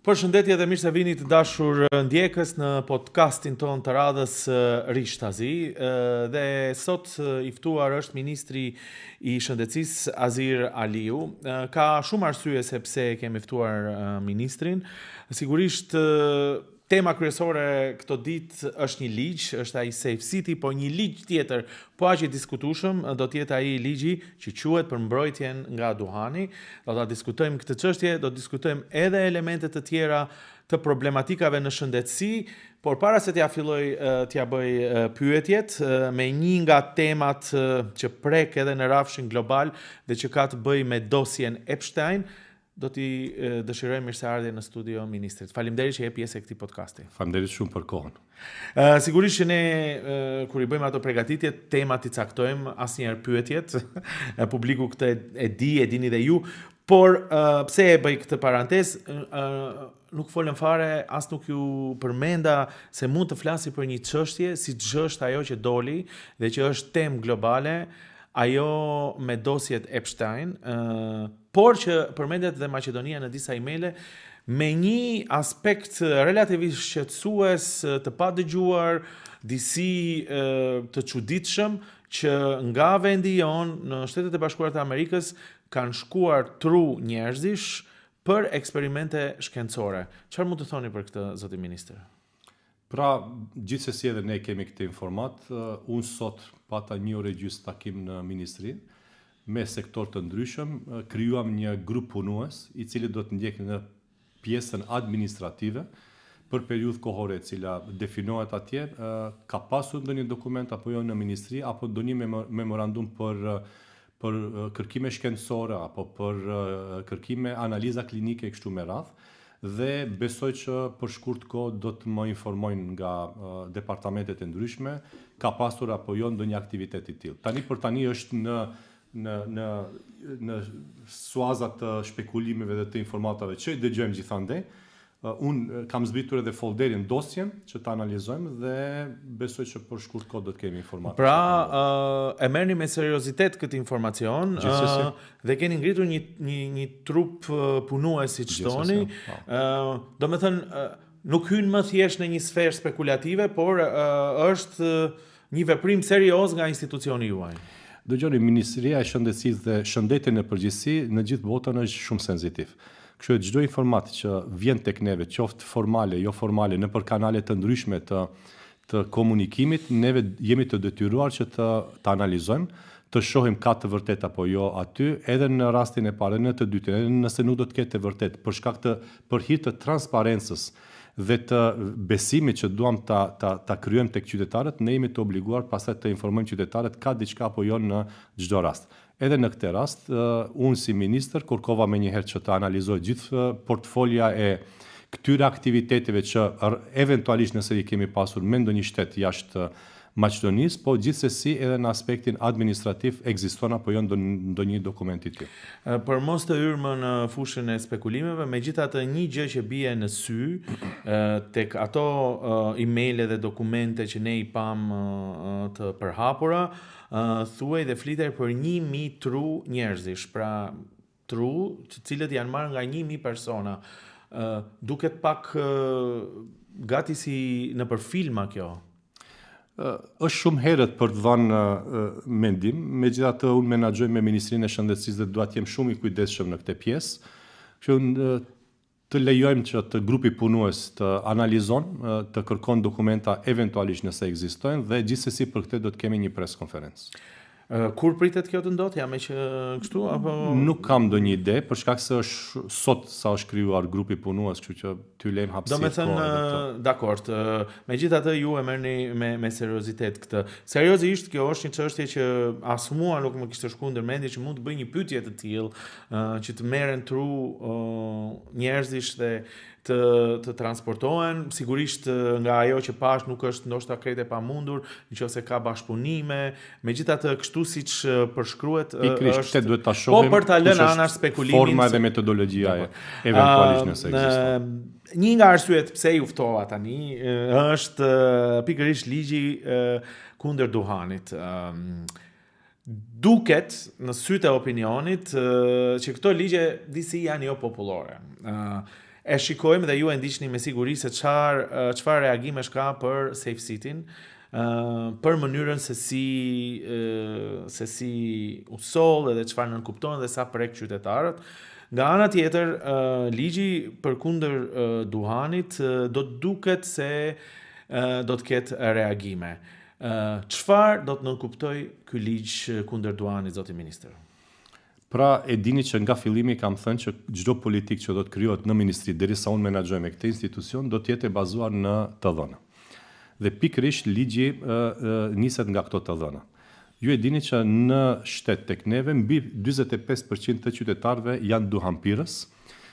Përshëndetje dhe mirë se vini të dashur ndjekës në podcastin ton të radhës Rishtazi. Dhe sot i ftuar është Ministri i Shëndetësisë Azir Aliu. Ka shumë arsye sepse kemi ftuar ministrin. Sigurisht tema kryesore këto ditë është një ligj, është ai Safe City, po një ligj tjetër, po aq i diskutueshëm, do të jetë ai ligji që quhet për mbrojtjen nga duhani. Do ta diskutojmë këtë çështje, do të diskutojmë edhe elemente të tjera të problematikave në shëndetësi, por para se t'ja filloj t'ja bëj pyetjet me një nga temat që prek edhe në rafshin global dhe që ka të bëjë me dosjen Epstein, do t'i dëshirojmë mirëseardhje në studio ministrit. Faleminderit që je pjesë e këtij podcasti. Faleminderit shumë për kohën. Sigurisht që ne kur i bëjmë ato përgatitje, temat i caktojmë, asnjëherë pyetjet. Publiku këtë e dini dhe ju, por pse e bëj këtë parantezë, nuk folëm fare, as nuk ju përmenda se mund të flasi për një çështje siç është ajo që doli dhe që është temë globale, ajo me dosjet Epstein, por që përmendet dhe Maqedonia në disa emaile, me një aspekt relativisht shqetësues, të padëgjuar, disi të çuditshëm, që nga vendi jon në Shtetet e Bashkuara të Amerikës kanë shkuar tru njerëzish për eksperimente shkencore. Çfarë mund të thoni për këtë, zoti ministër? Pra, gjithsesi edhe ne kemi këtë informat. Unë sot pata 1 orë gjysmë takim në ministri me sektor të ndryshëm, krijuam një grup punues i cili do të ndjekë në pjesën administrative për periudhë kohore e cila definohet atje, ka pasur ndonjë dokument apo jo në ministri apo ndonjë memorandum për kërkime shkencore apo për kërkime analiza klinike kështu me radhë. Dhe besoj që për shkurt kohë do të më informojnë nga departamentet e ndryshme, ka pasur apo jo ndonjë aktivitet i tillë. Tani është në suazat të shpekulimeve dhe të informatave që dëgjojmë gjithandej. Unë kam zbritur edhe folderin dosjen që ta analizojmë dhe besoj që për shkurt kohë do të kemi informata. Pra, e merrni me seriozitet këtë informacion dhe keni ngritur një trup punues siç thoni. Do të thënë, nuk hyn më thjesht në një sferë spekulative, por është një veprim serioz nga institucioni juaj. Dëgjoni, Ministria e Shëndetësisë dhe shëndeti në përgjithësi në gjithë botën është shumë senzitiv. Kështu që çdo informat që vjen tek neve, qoftë formale, jo formale, nëpër kanale të ndryshme të komunikimit, neve jemi të detyruar që të analizojmë, të shohim ka të vërtet apo jo aty, edhe në rastin e parë, në të dytën, edhe nëse nuk do të ketë të vërtet, për hir të transparencës dhe të besimit që duam ta kryejmë tek qytetarët, ne jemi të obliguar pastaj të informojmë qytetarët ka diçka apo jo në çdo rast. Edhe në këtë rast, unë si ministër kërkova menjëherë që të analizoj gjithë portfolja e këtyre aktiviteteve që eventualisht nëse i kemi pasur me ndonjë shtet jashtë Maqedonisë, po gjithsesi edhe në aspektin administrativ ekziston apo jo ndonjë dokument i tillë. Për mos të hyrë më në fushën e spekulimeve, megjithatë një gjë që bie në sy tek ato emaile dhe dokumente që ne i pam të përhapura, thuaj dhe flitej për 1000 tru njerëzish, pra tru të cilët janë marrë nga 1000 persona. Duket pak gati si nëpër filma kjo. Është shumë herët për të dhënë mendim, megjithatë unë menaxhoj me Ministrinë e Shëndetësisë dhe dua të jem shumë i kujdesshëm në këtë pjesë. Kështu të lejojmë që të grupi punues të analizon, të kërkon dokumenta eventualisht nëse ekzistojnë dhe gjithsesi për këtë do të kemi një press konferencë. Kur pritet kjo të ndodhë, jam e që kështu apo nuk kam ndonjë ide, për shkak se është sot sa është krijuar grupi punues, kështu që ty lejm hapësirë. Do të thënë, dakord. Megjithatë ju e merrni me seriozitet këtë. Seriozisht kjo është një çështje që as mua nuk më kishte shkuar ndërmendje që mund të bëj një pyetje të tillë që të merren tru njerëzish dhe të transportohen, sigurisht nga ajo që pash nuk është ndoshta krejt e pamundur, nëse ka bashkëpunime, megjithatë kështu siç përshkruhet është duhet ta shohim. Po për ta lënë anash spekulimin, forma dhe metodologjia eventualisht nëse ekziston. Një nga arsyet pse ju ftova tani është pikërisht ligji kundër duhanit. Duket në sytë e opinionit që këto ligje disi janë jo popullore. E shikojmë dhe ju e ndiqni me siguri se çfarë reagimesh ka për Safe City-n, për mënyrën se si u soll edhe çfarë nënkupton dhe sa prek qytetarët. Nga ana tjetër, ligji përkundër duhanit do të duket se do të ketë reagime. Çfarë do të nënkuptoj ky ligj kundër duhanit, zoti ministër? Pra e dini që nga fillimi kam thënë që çdo politik që do të krijohet në ministri derisa unë menaxhoj me këtë institucion do të jetë e bazuar në të dhëna. Dhe pikërisht ligji niset nga këto të dhëna. Ju e dini që në shtet tek neve mbi 45% të qytetarëve janë duhanpirës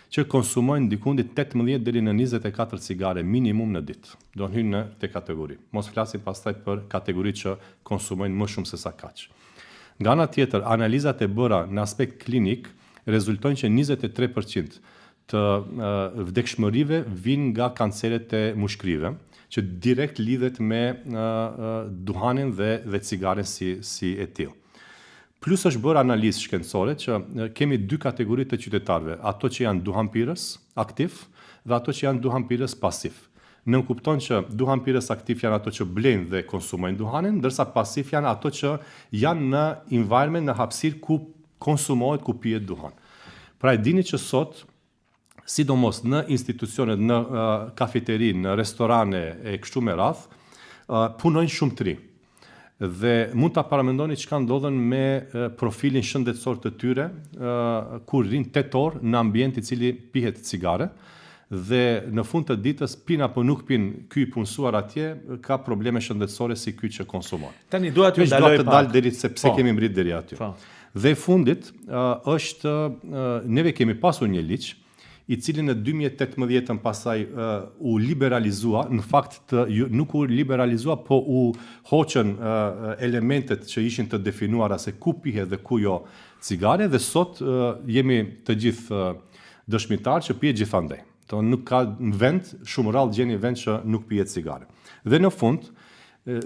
që konsumojnë dikundi 18 deri në 24 cigare minimum në ditë. Do të hyjnë në këtë kategori. Mos flasim pastaj për kategoritë që konsumojnë më shumë se sa kaq. Nga ana tjetër, analizat e bëra në aspekt klinik rezultojnë që 23% të vdekshmërive vijnë nga kanceret e mushkrive, që direkt lidhet me duhanin dhe cigaren si etil. Plus është bërë analizë shkencore që kemi dy kategori të qytetarëve, ato që janë duhanpirës aktiv dhe ato që janë duhanpirës pasiv. Nënkupton që duhanpirës aktiv janë ato që blejnë dhe konsumojnë duhanin, ndërsa pasiv janë ato që janë në environment, në hapësirë ku konsumohet, ku pihet duhan. Pra e dini që sot sidomos në institucionet, në kafeteri, në restorane e kështu me radh, punojnë shumë të rinj. Dhe mund ta paramendoni çka ndodhen me profilin shëndetësor të tyre kur rrin 8 orë në ambient i cili pihet cigare dhe në fund të ditës pin apo nuk pin ky i punësuar atje ka probleme shëndetësore si ky që konsumon. Tani dua t'ju ndaloj të dalë deri sepse kemi mbrit deri aty. Dhe fundit është neve kemi pasur një ligj i cili në 2018 pasaj u liberalizua, në fakt nuk u liberalizua, po u hoqën elementet që ishin të definuara se ku pihet dhe ku jo cigare, dhe sot jemi të gjithë dëshmitar që pihet gjithandej. Nuk ka në vend, shumë rrallë gjeni vend që nuk pihet cigare. Dhe në fund,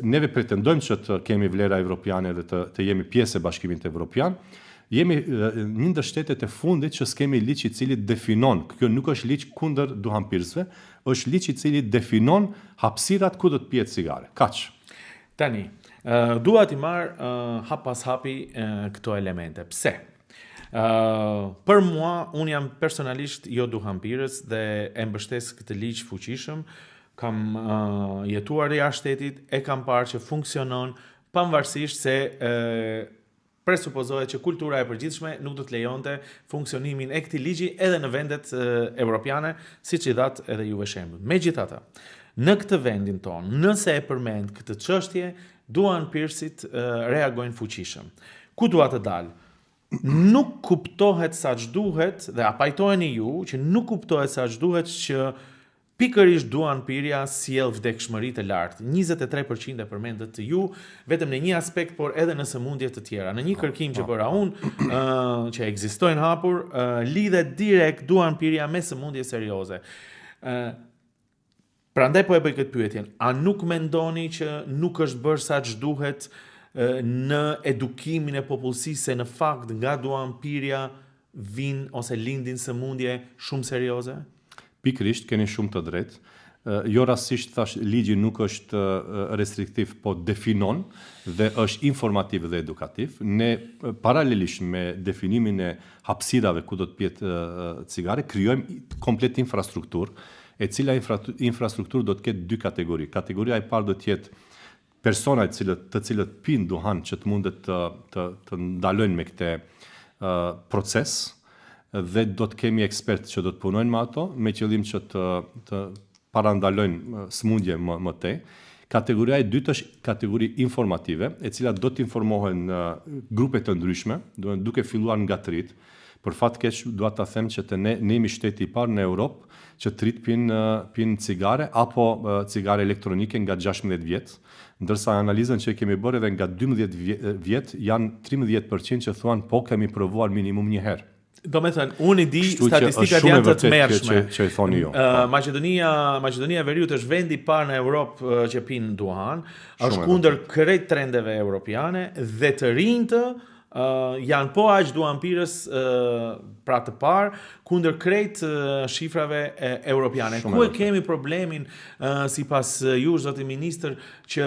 neve pretendojmë që të kemi vlera evropiane dhe të jemi pjesë e Bashkimit Evropian, jemi një ndër shtetet e fundit që s'kemi ligj i cili definon, kjo nuk është ligj kundër duhanpirësve, është ligj i cili definon hapësirat ku do të pihet cigare. Kaq. Tani, dua t'i marr hap pas hapi këto elemente. Pse? Për mua, unë jam personalisht jo duhanpirës dhe e mbështes këtë ligj fuqishëm. Kam jetuar jashtë shtetit, e kam parë që funksionon pavarësisht se presupozohet që kultura e përgjithshme nuk do të lejonte funksionimin e këtij ligji edhe në vendet evropiane, siç i dhat edhe juve shembull. Megjithatë, në këtë vendin tonë, nëse e përmend këtë çështje, duhanpirësit reagojnë fuqishëm. Ku dua të dalë? Nuk kuptohet sa ç'duhet dhe a pajtoheni ju që nuk kuptohet sa ç'duhet që pikërisht duhanpirja sjell vdekshmëri të lartë. 23% e përmendet ju vetëm në një aspekt, por edhe në sëmundje të tjera. Në një kërkim që bëra unë, që ekzistojnë hapur, lidhet direkt duhanpirja me sëmundje serioze. Prandaj po e bëj këtë pyetjen. A nuk mendoni që nuk është bërë sa ç'duhet në edukimin e popullsisë se në fakt nga duhanpirja vijnë ose lindin sëmundje shumë serioze? Pikërisht, keni shumë të drejtë. Jo rastësisht thash ligji nuk është restriktiv, po definon dhe është informativ dhe edukativ. Ne paralelisht me definimin e hapësirave ku do të pihet cigare, krijojmë komplet infrastrukturë, e cila infrastrukturë do të ketë dy kategori. Kategoria e parë do të jetë persona të cilët pinë duhan që të mundet të ndalojnë me këtë proces, dhe do të kemi ekspertë që do të punojnë me ato, me qëllim që të parandalojnë sëmundje më tej. Kategoria e dytë është kategori informative, e cila do të informohen grupe të ndryshme, duke filluar nga të rit. Për fat keq dua ta them që ne jemi shteti i parë në Europë që të rit pinë cigare apo cigare elektronike nga 16 vjet, ndërsa analizën që kemi bërë edhe nga 12 vjet janë 13% që thuan po kemi provuar minimum një herë. Do me thënë, unë i di statistikat janë të tmerrshme. Që i thoni ju. Maqedonia e Veriut është vendi i parë në Europë që pinë duhan, është kundër krejt trendeve europiane dhe të rinjtë janë po aq duanpirës pra të parë kundër krejt shifrave europiane. Ku e kemi problemin sipas jush zoti ministër që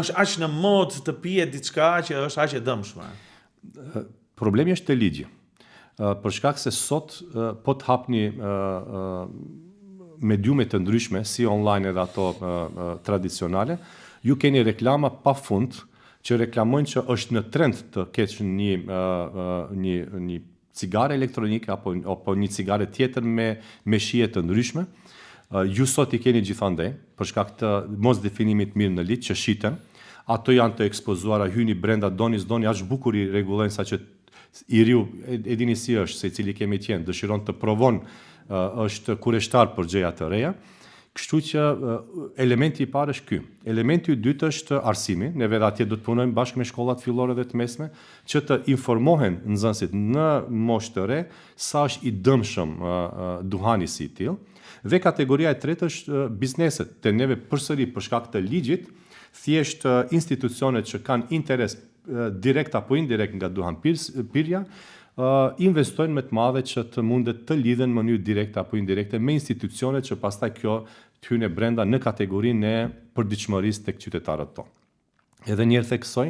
është aq në modë të pihet diçka që është aq e dëmshme? Problemi është te ligji. Për shkak se sot po të hapni mediume të ndryshme, si online edhe ato tradicionale, ju keni reklama pafund që reklamojnë që është në trend të kesh një cigare elektronike apo një cigare tjetër me shije të ndryshme. Ju sot I keni gjithandej, për shkak të mos definimit mirë në ligj që shiten, ato janë të ekspozuara, hyni brenda doni aq bukur I rregullojnë saqë I riu, e dini si është, se I cili kemi qenë, dëshiron të provon, është kureshtar për gjëja të reja. Kështu që elementi I parë është ky. Elementi I dytë është arsimi. Neve edhe atje do të punojmë bashkë me shkollat fillore dhe të mesme që të informohen nxënësit në moshë të re sa është I dëmshëm duhani si I tillë. Dhe kategoria e tretë është bizneset. Te neve përsëri për shkak të ligjit, thjesht institucionet që kanë interes direkt apo indirekt nga duhanpirja investojnë me të madhe që të mundet të lidhen në mënyrë direkte apo indirekte me institucionet që pastaj kjo të hyjë brenda në kategorinë e përditshmërisë tek qytetarët tonë. Edhe një herë theksoj,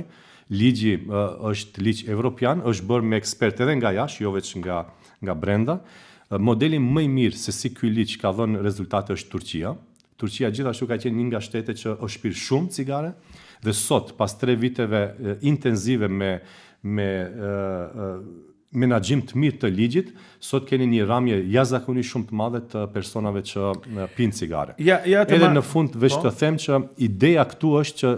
ligji është ligj evropian, është bërë me ekspertë edhe nga jashtë, jo vetëm nga brenda. Modeli më I mirë se si ky ligj ka dhënë rezultate është Turqia. Turqia gjithashtu ka qenë një nga shtetet që është shpir shumë cigare dhe sot pas 3 viteve intenzive me menaxhim të mirë të ligjit, sot keni një ramje jashtëzakonisht shumë të madhe të personave që pinë cigare. Edhe në fund veç të them që ideja këtu është që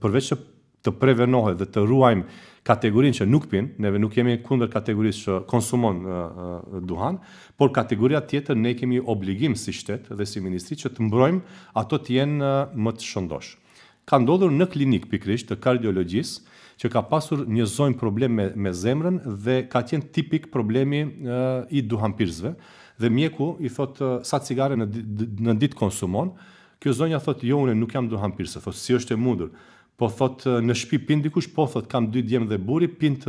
përveç që të prevenohet dhe të ruajmë kategorinë që nuk pinë, neve nuk jemi kundër kategorisë që konsumon duhan, por kategoria tjetër ne kemi obligim si shtet dhe si ministri që të mbrojmë ato të jenë më të shëndosh. Ka ndodhur në klinik pikrisht të kardiologjisë që ka pasur një zonjë problem me zemrën dhe ka qenë tipik problemi I duhanpirësve dhe mjeku I thot sa cigare në ditë konsumon. Kjo zonja thot jo unë nuk jam duhanpirëse, thot si është e mundur. Po thot në shtëpi pin dikush, po thot kam 2 djemë dhe burri, pin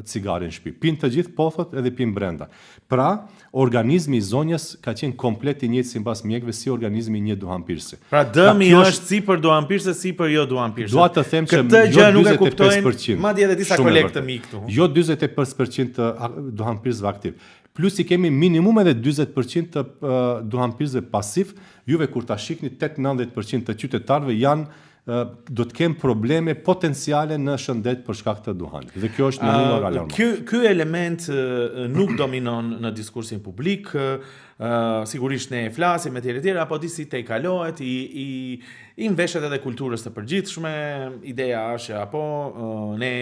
cigare në shtëpi. Pin të gjithë, po thot edhe pin brenda. Pra, organizmi I zonjës ka qenë komplet I njëjtë sipas mjekëve si organizmi I një duhanpirësi. Pra dëmi është si për duhanpirëse, si për jo duhanpirëse. Dua të them që jo 45%, madje edhe disa kolegë të mi këtu. Jo 45% të duhanpirësve aktiv. Plus I kemi minimum edhe 40% të duhanpirësve pasiv, juve kur ta shikni 8-90% të qytetarëve janë do të kemë probleme potenciale në shëndet për shkak të duhanit. Dhe kjo është një numër alarmant. Ky element nuk dominon në diskursin publik, sigurisht ne flasim me tjera, apo disi te I kalohet, I mveshet edhe kulturës të përgjithshme, ideja është apo ne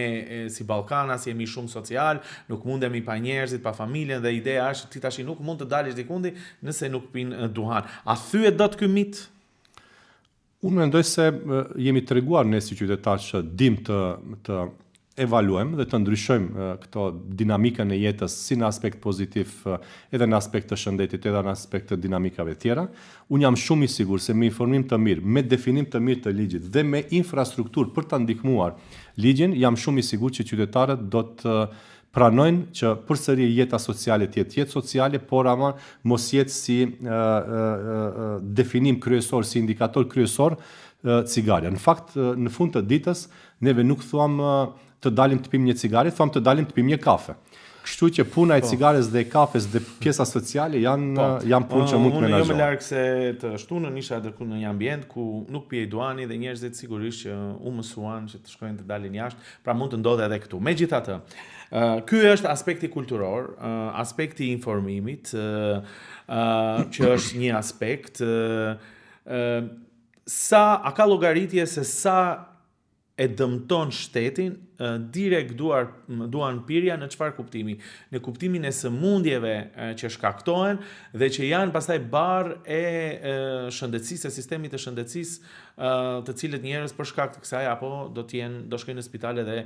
si Ballkanas jemi shumë social, nuk mundemi pa njerëzit, pa familjen dhe ideja është ti tash nuk mund të dalësh dikundi nëse nuk pin duhan. A thyet dot ky mit? Unë mendoj se jemi treguar ne si qytetarë që dim të evaluojmë dhe të ndryshojmë këto dinamikën e jetës si në aspekt pozitiv edhe në aspekt të shëndetit edhe në aspekt të dinamikave tjera. Unë jam shumë I sigur se me informim të mirë, me definim të mirë të ligjit dhe me infrastrukturë për të ndihmuar ligjin, jam shumë I sigur që qytetarët do të pranojnë që përsëri jeta sociale të jetë sociale, por ama mos jetë si definim kryesor, si indikator kryesor cigare. Në fakt, në fund të ditës, neve nuk thuam të dalim të pim një cigare, thuam të dalim të pim një kafe. Kështu që puna e cigares dhe e kafes dhe pjesa sociale janë punë që mund të menaxhohen. Unë jo më larg se të shtunën isha ndërkohë në një ambient ku nuk pije duani dhe njerëzit sigurisht që u mësuan që të shkojnë të dalin jashtë, pra mund të ndodhe edhe këtu. Megjithatë, ky është aspekti kulturor, aspekti I informimit, që është një aspekt. A ka llogaritje se sa e dëmton shtetin direkt duanpirja në çfarë kuptimi? Në kuptimin e sëmundjeve që shkaktohen dhe që janë pastaj barë e shëndetësisë, e sistemit të shëndetësisë, të cilët njerëz për shkak të kësaj apo do shkojnë në spitale dhe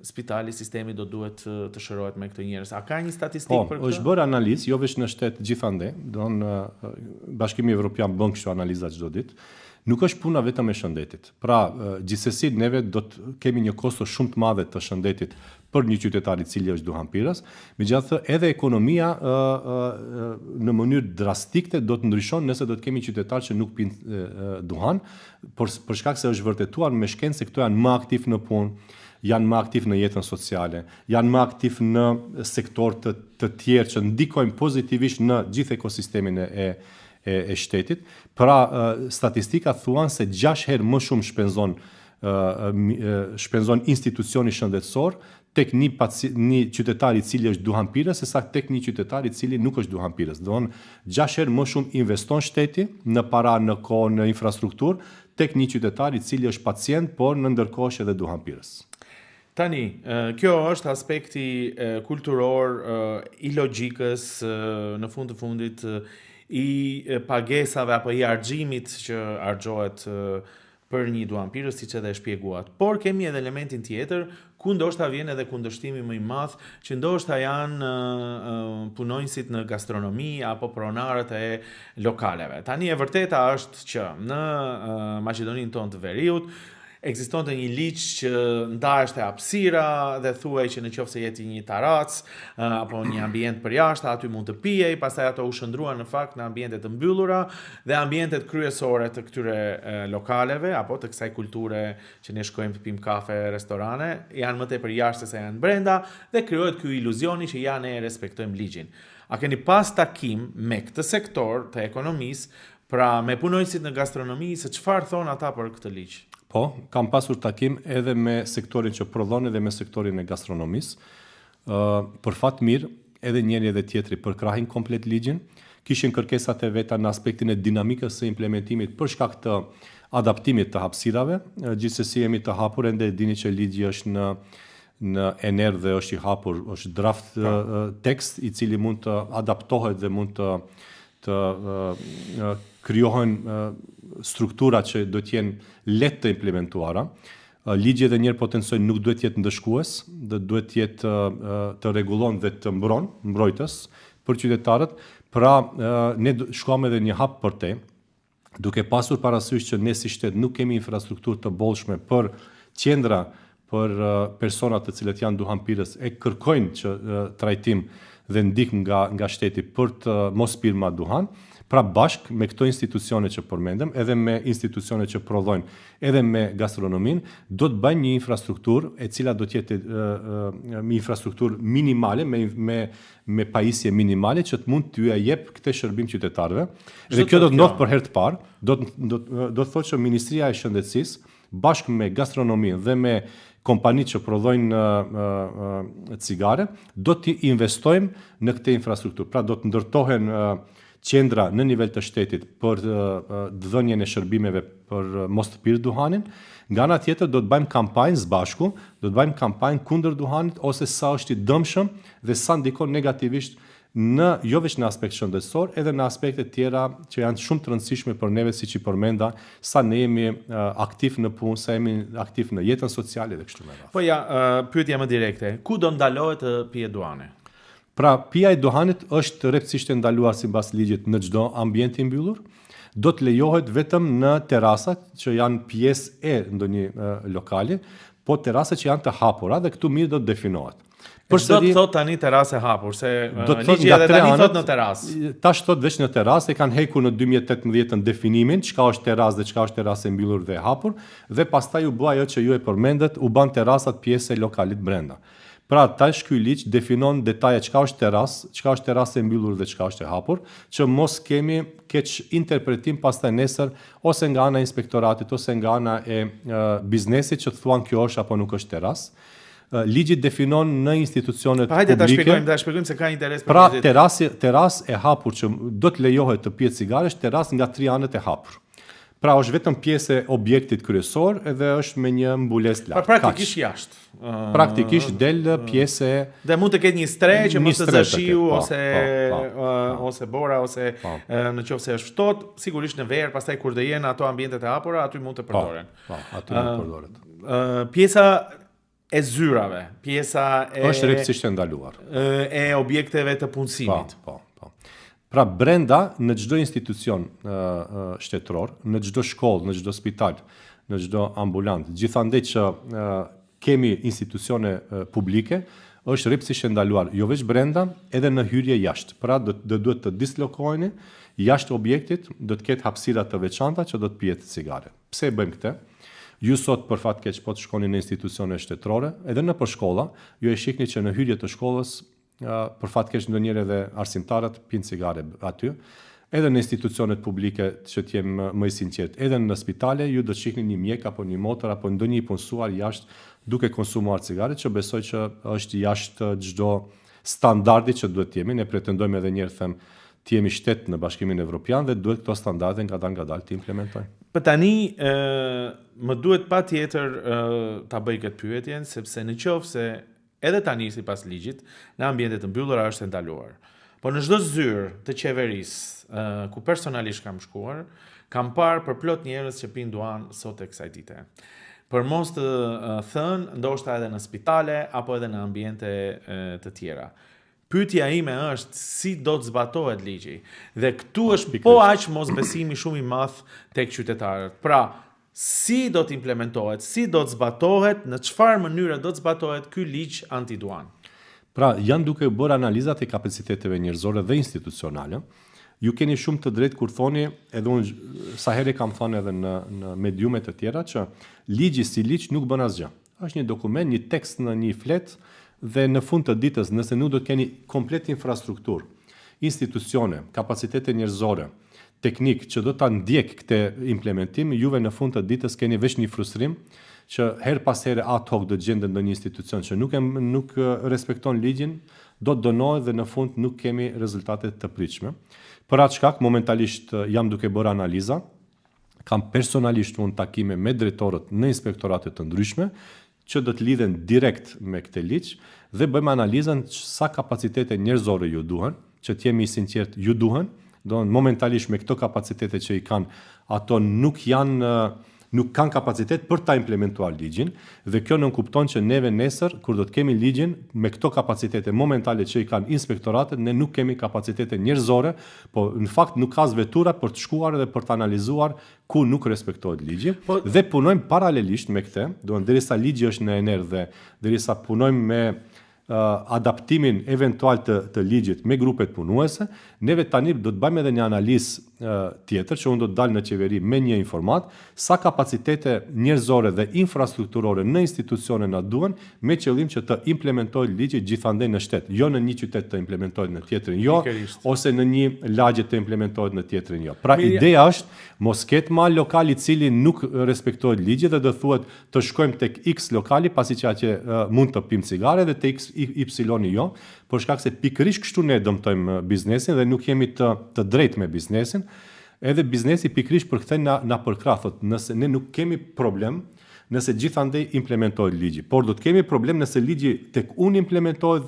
spitali, sistemi do duhet të shërohet me këto njerëz. A ka një statistikë për këtë? Është bërë analizë, jo vetëm në shtet gjithandej, Bashkimi Evropian bën kështu analiza çdo ditë. Nuk është puna vetëm e shëndetit. Pra, gjithsesi neve do të kemi një kosto shumë të madhe të shëndetit për një qytetar i cili është duhanpirës, megjithatë edhe ekonomia në mënyrë drastike do të ndryshon nëse do të kemi qytetar që nuk pinë duhan, për shkak se është vërtetuar me shkencë se këto janë më aktiv në punë, janë më aktiv në jetën sociale, janë më aktiv në sektor të tjerë që ndikojnë pozitivisht në gjithë ekosistemin e shtetit. Pra, statistika thuan se 6 herë më shumë shpenzon institucioni shëndetësor tek një qytetar i cili është duhanpirës sesa tek një qytetar i cili nuk është duhanpirës. Do të thonë 6 herë më shumë investon shteti në para, në kohë, në infrastrukturë tek një qytetar i cili është pacient, por në ndërkohë është edhe duhanpirës. Tani, kjo është aspekti kulturor i logjikës në fund të fundit i pagesave apo i argjimit që argjohet për një duhanpirës, siç edhe e shpjeguat. Por kemi edhe elementin tjetër ku ndoshta vjen edhe kundërshtimi më i madh, që ndoshta janë punonjësit në gastronomi apo pronarët e lokaleve. Tani e vërteta është që në Maqedoninë tonë të Veriut ekzistonte një ligj që ndaheshte hapësira dhe thuaj që në qoftë se jeti një tarac apo një ambient përjashtë, aty mund të pijej, pastaj ato u shndruan në fakt në ambiente të mbyllura dhe ambientet kryesore të këtyre lokaleve apo të kësaj kulture që ne shkojmë të pim kafe, restorane, janë më tepër jashtë se janë brenda dhe krijohet ky iluzioni që ja ne respektojmë ligjin. A keni pas takim me këtë sektor të ekonomisë, pra me punonjësit në gastronomi, se çfarë thon ata për këtë ligj? Po, kam pasur takim edhe me sektorin që prodhon edhe me sektorin e gastronomisë. Për fat mirë, edhe njëri edhe tjetri përkrahin komplet ligjin, kishin kërkesat e veta në aspektin e dinamikës së implementimit për shkak të adaptimit të hapësirave. Gjithsesi jemi të hapur, ende dini që ligji është në ener dhe është i hapur, është draft tekst i cili mund të adaptohet dhe mund të krijohen struktura që do të jenë lehtë të implementuara. Ligji edhe njëherë potencoj nuk duhet të jetë ndëshkues, duhet të jetë të rregullon dhe të mbrojtës për qytetarët. Pra, ne shkojmë edhe një hap për te, duke pasur parasysh që ne si shtet nuk kemi infrastrukturë të bollshme për qendra për personat të cilët janë duhanpirës e kërkojnë që trajtim dhe ndihmë nga shteti për të mos pirë ma duhan. Pra bashk me këto institucione që përmendëm, edhe me institucione që prodhojnë, edhe me gastronomin, do të bëjnë një infrastrukturë e cila do të jetë një infrastrukturë minimale, me pajisje minimale që të mund t'ju jep këtë shërbim qytetarëve. Dhe kjo do të ndodhë për herë të parë, do të thotë që Ministria e Shëndetësisë, bashk me gastronomin dhe me kompanitë që prodhojnë cigare, do t'i investojmë në këtë infrastrukturë. Pra do të ndërtohen qendra në nivel të shtetit për dhënien e shërbimeve për mos të pirë duhanin. Nga ana tjetër do të bëjmë kampanje së bashku, do të bëjmë kampanje kundër duhanit ose sa është i dëmshëm dhe sa ndikon negativisht jo vetëm në aspekt shëndetësor, edhe në aspekte tjera që janë shumë të rëndësishme për neve, siç i përmenda, sa ne jemi aktiv në punë, sa jemi aktiv në jetën sociale dhe kështu me radhë. Po ja, pyetja më direkte, ku do ndalohet të pije duhane? Pra, pija e duhanit është rreptësisht e ndaluar sipas ligjit në çdo ambient i mbyllur. Do të lejohet vetëm në terasat që janë pjesë e ndonjë lokali, po terasat që janë të hapura dhe këtu mirë do të definohet. Përsëri do të thotë tani terasë hapur, se ligji edhe tani thotë në terasë. Tash thotë vetëm në terasë, e kanë hekur në 2018 definimin, çka është terasë dhe çka është terasë e mbyllur dhe e hapur, dhe pastaj u bë ajo që ju e përmendet, u bën terasat pjesë e lokalit brenda. Pra, tash ky ligj definon detaje çka është terasë e mbyllur dhe çka është e hapur, që mos kemi keq interpretim pastaj nesër ose nga ana e inspektoratit ose nga ana e biznesit që thuan kjo është apo nuk është terasë. Ligji definon në institucionet publike. Hajde ta shpjegojmë se ka interes për pra, terasë e hapur që do të lejohet të pihet cigare, është terasë nga 3 anët e hapur. Pra, është vetëm pjesë e objektit kryesor edhe është me një mbulesë lart. Praktikisht jashtë. Praktikisht del pjesë e... Dhe mund të ketë një stre që mos të zëshiu ose bora ose në qoftë se është ftohtë, sigurisht në verë, pastaj kur do jenë ato ambientet e hapura, aty mund të përdoren. Aty mund të përdoret. Pjesa e zyrave, pjesa e... është rreptësisht e ndaluar. E objekteve të punësimit. Pra brenda në çdo institucion shtetëror, në çdo shkollë, në çdo spital, në çdo ambulant, gjithandej që kemi institucione publike, është rreptësisht ndaluar, jo vetëm brenda, edhe në hyrje jashtë. Pra do duhet të dislokoheni jashtë objektit, do të ketë hapësira të veçanta që do të pihet cigare. Pse e bëjmë këtë? Ju sot për fat keq po të shkoni në institucione shtetërore, edhe nëpër shkolla, ju e shihni që në hyrje të shkollës për fat keq ndonjëherë edhe arsimtarët pinë cigare aty. Edhe në institucionet publike që të jem më i sinqert, edhe në spitale ju do të shihni një mjek apo një motër apo ndonjë i punësuar jashtë duke konsumuar cigare, që besoj që është jashtë çdo standardi që duhet të jemi. Ne pretendojmë edhe një herë them të jemi shtet në Bashkimin Evropian dhe duhet këto standarde ngadalë të implementojmë. Për tani më duhet patjetër ta bëj këtë pyetjen, sepse në qoftë se edhe tani sipas ligjit në ambiente të mbyllura është ndaluar. Po në çdo zyrë të qeverisë ku personalisht kam shkuar, kam parë për plot njerëz që pinë duan sot e kësaj dite. Për mos të thënë, ndoshta edhe në spitale apo edhe në ambiente të tjera. Pyetja ime është si do të zbatohet ligji. Dhe këtu është po aq mosbesimi shumë i madh tek qytetarët. Pra, si do të implementohet, si do të zbatohet, në çfarë mënyre do të zbatohet ky ligj antiduan? Pra, janë duke bërë analizat e kapaciteteve njerëzore dhe institucionale. Ju keni shumë të drejtë kur thoni, edhe unë sa herë kam thënë edhe në mediume të tjera, që ligji si ligj nuk bën asgjë. Është një dokument, një tekst në një flet, dhe në fund të ditës, nëse nuk do të keni komplet infrastrukturë, institucione, kapacitete njerëzore, teknik që do ta ndjek këtë implementim, juve në fund të ditës keni veç një frustrim që her pas here ad hoc do të gjendet ndonjë institucion që nuk respekton ligjin, do të dënohet dhe në fund nuk kemi rezultate të pritshme. Për atë shkak, momentalisht jam duke bërë analiza, kam personalisht unë takime me drejtorët në inspektorate të ndryshme, që do të lidhen direkt me këtë ligj dhe bëjmë analizën sa kapacitete njerëzore ju duhen, që të jemi sinqert ju duhen, momentalisht me këto kapacitete që i kanë, ato nuk kanë kapacitet për ta implementuar ligjin, dhe kjo nënkupton që neve nesër, kur do të kemi ligjin, me këto kapacitete momentale që i kanë inspektoratet, ne nuk kemi kapacitete njerëzore, po në fakt nuk ka vetura për të shkuar dhe për të analizuar ku nuk respektohet ligji, dhe punojmë paralelisht me këtë, derisa ligji është në ener dhe derisa punojmë me adaptimin eventual të ligjit me grupet punuese, neve tani do të bëjmë edhe një analizë tjetër, që unë do të dalë në qeveri me një informat, sa kapacitete njerëzore dhe infrastrukturore në institucione na duhen, me qëllim që të implementojë ligji gjithandej në shtet, jo në një qytet të implementohet në tjetrin jo, ose në një lagje të implementohet në tjetrin jo. Pra ideja është, mos ketë mal lokal i cili nuk respektohet ligji dhe do thuhet të shkojmë tek X lokali, pasi që atje mund të pimë cigare dhe tek Y jo, por shkak se pikërisht kështu ne dëmtojmë biznesin dhe nuk jemi të drejtë me biznesin. Edhe biznesi pikërisht për këtë na përkrah, nëse ne nuk kemi problem nëse gjithandej implementohet ligji, por do të kemi problem nëse ligji tek unë implementohet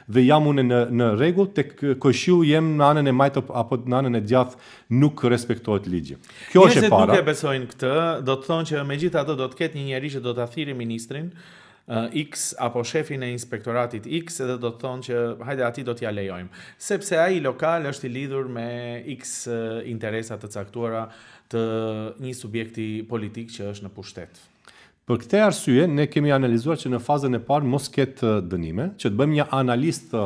dhe jam unë në rregull, tek koqiu jem në anën e majtë apo në anën e djathtë nuk respektohet ligji. Kjo është e para. Nëse nuk e besojnë këtë, do të thonë që megjithatë do të ketë një njerëz që do ta thirrë ministrin X apo shefin e inspektoratit X, edhe do të thonë që hajde ati do t'ja lejojmë, sepse ai lokal është i lidhur me X interesa të caktuara të një subjekti politik që është në pushtet. Për këtë arsye, ne kemi analizuar që në fazën e parë mos ketë dënime, që të bëjmë një analizë të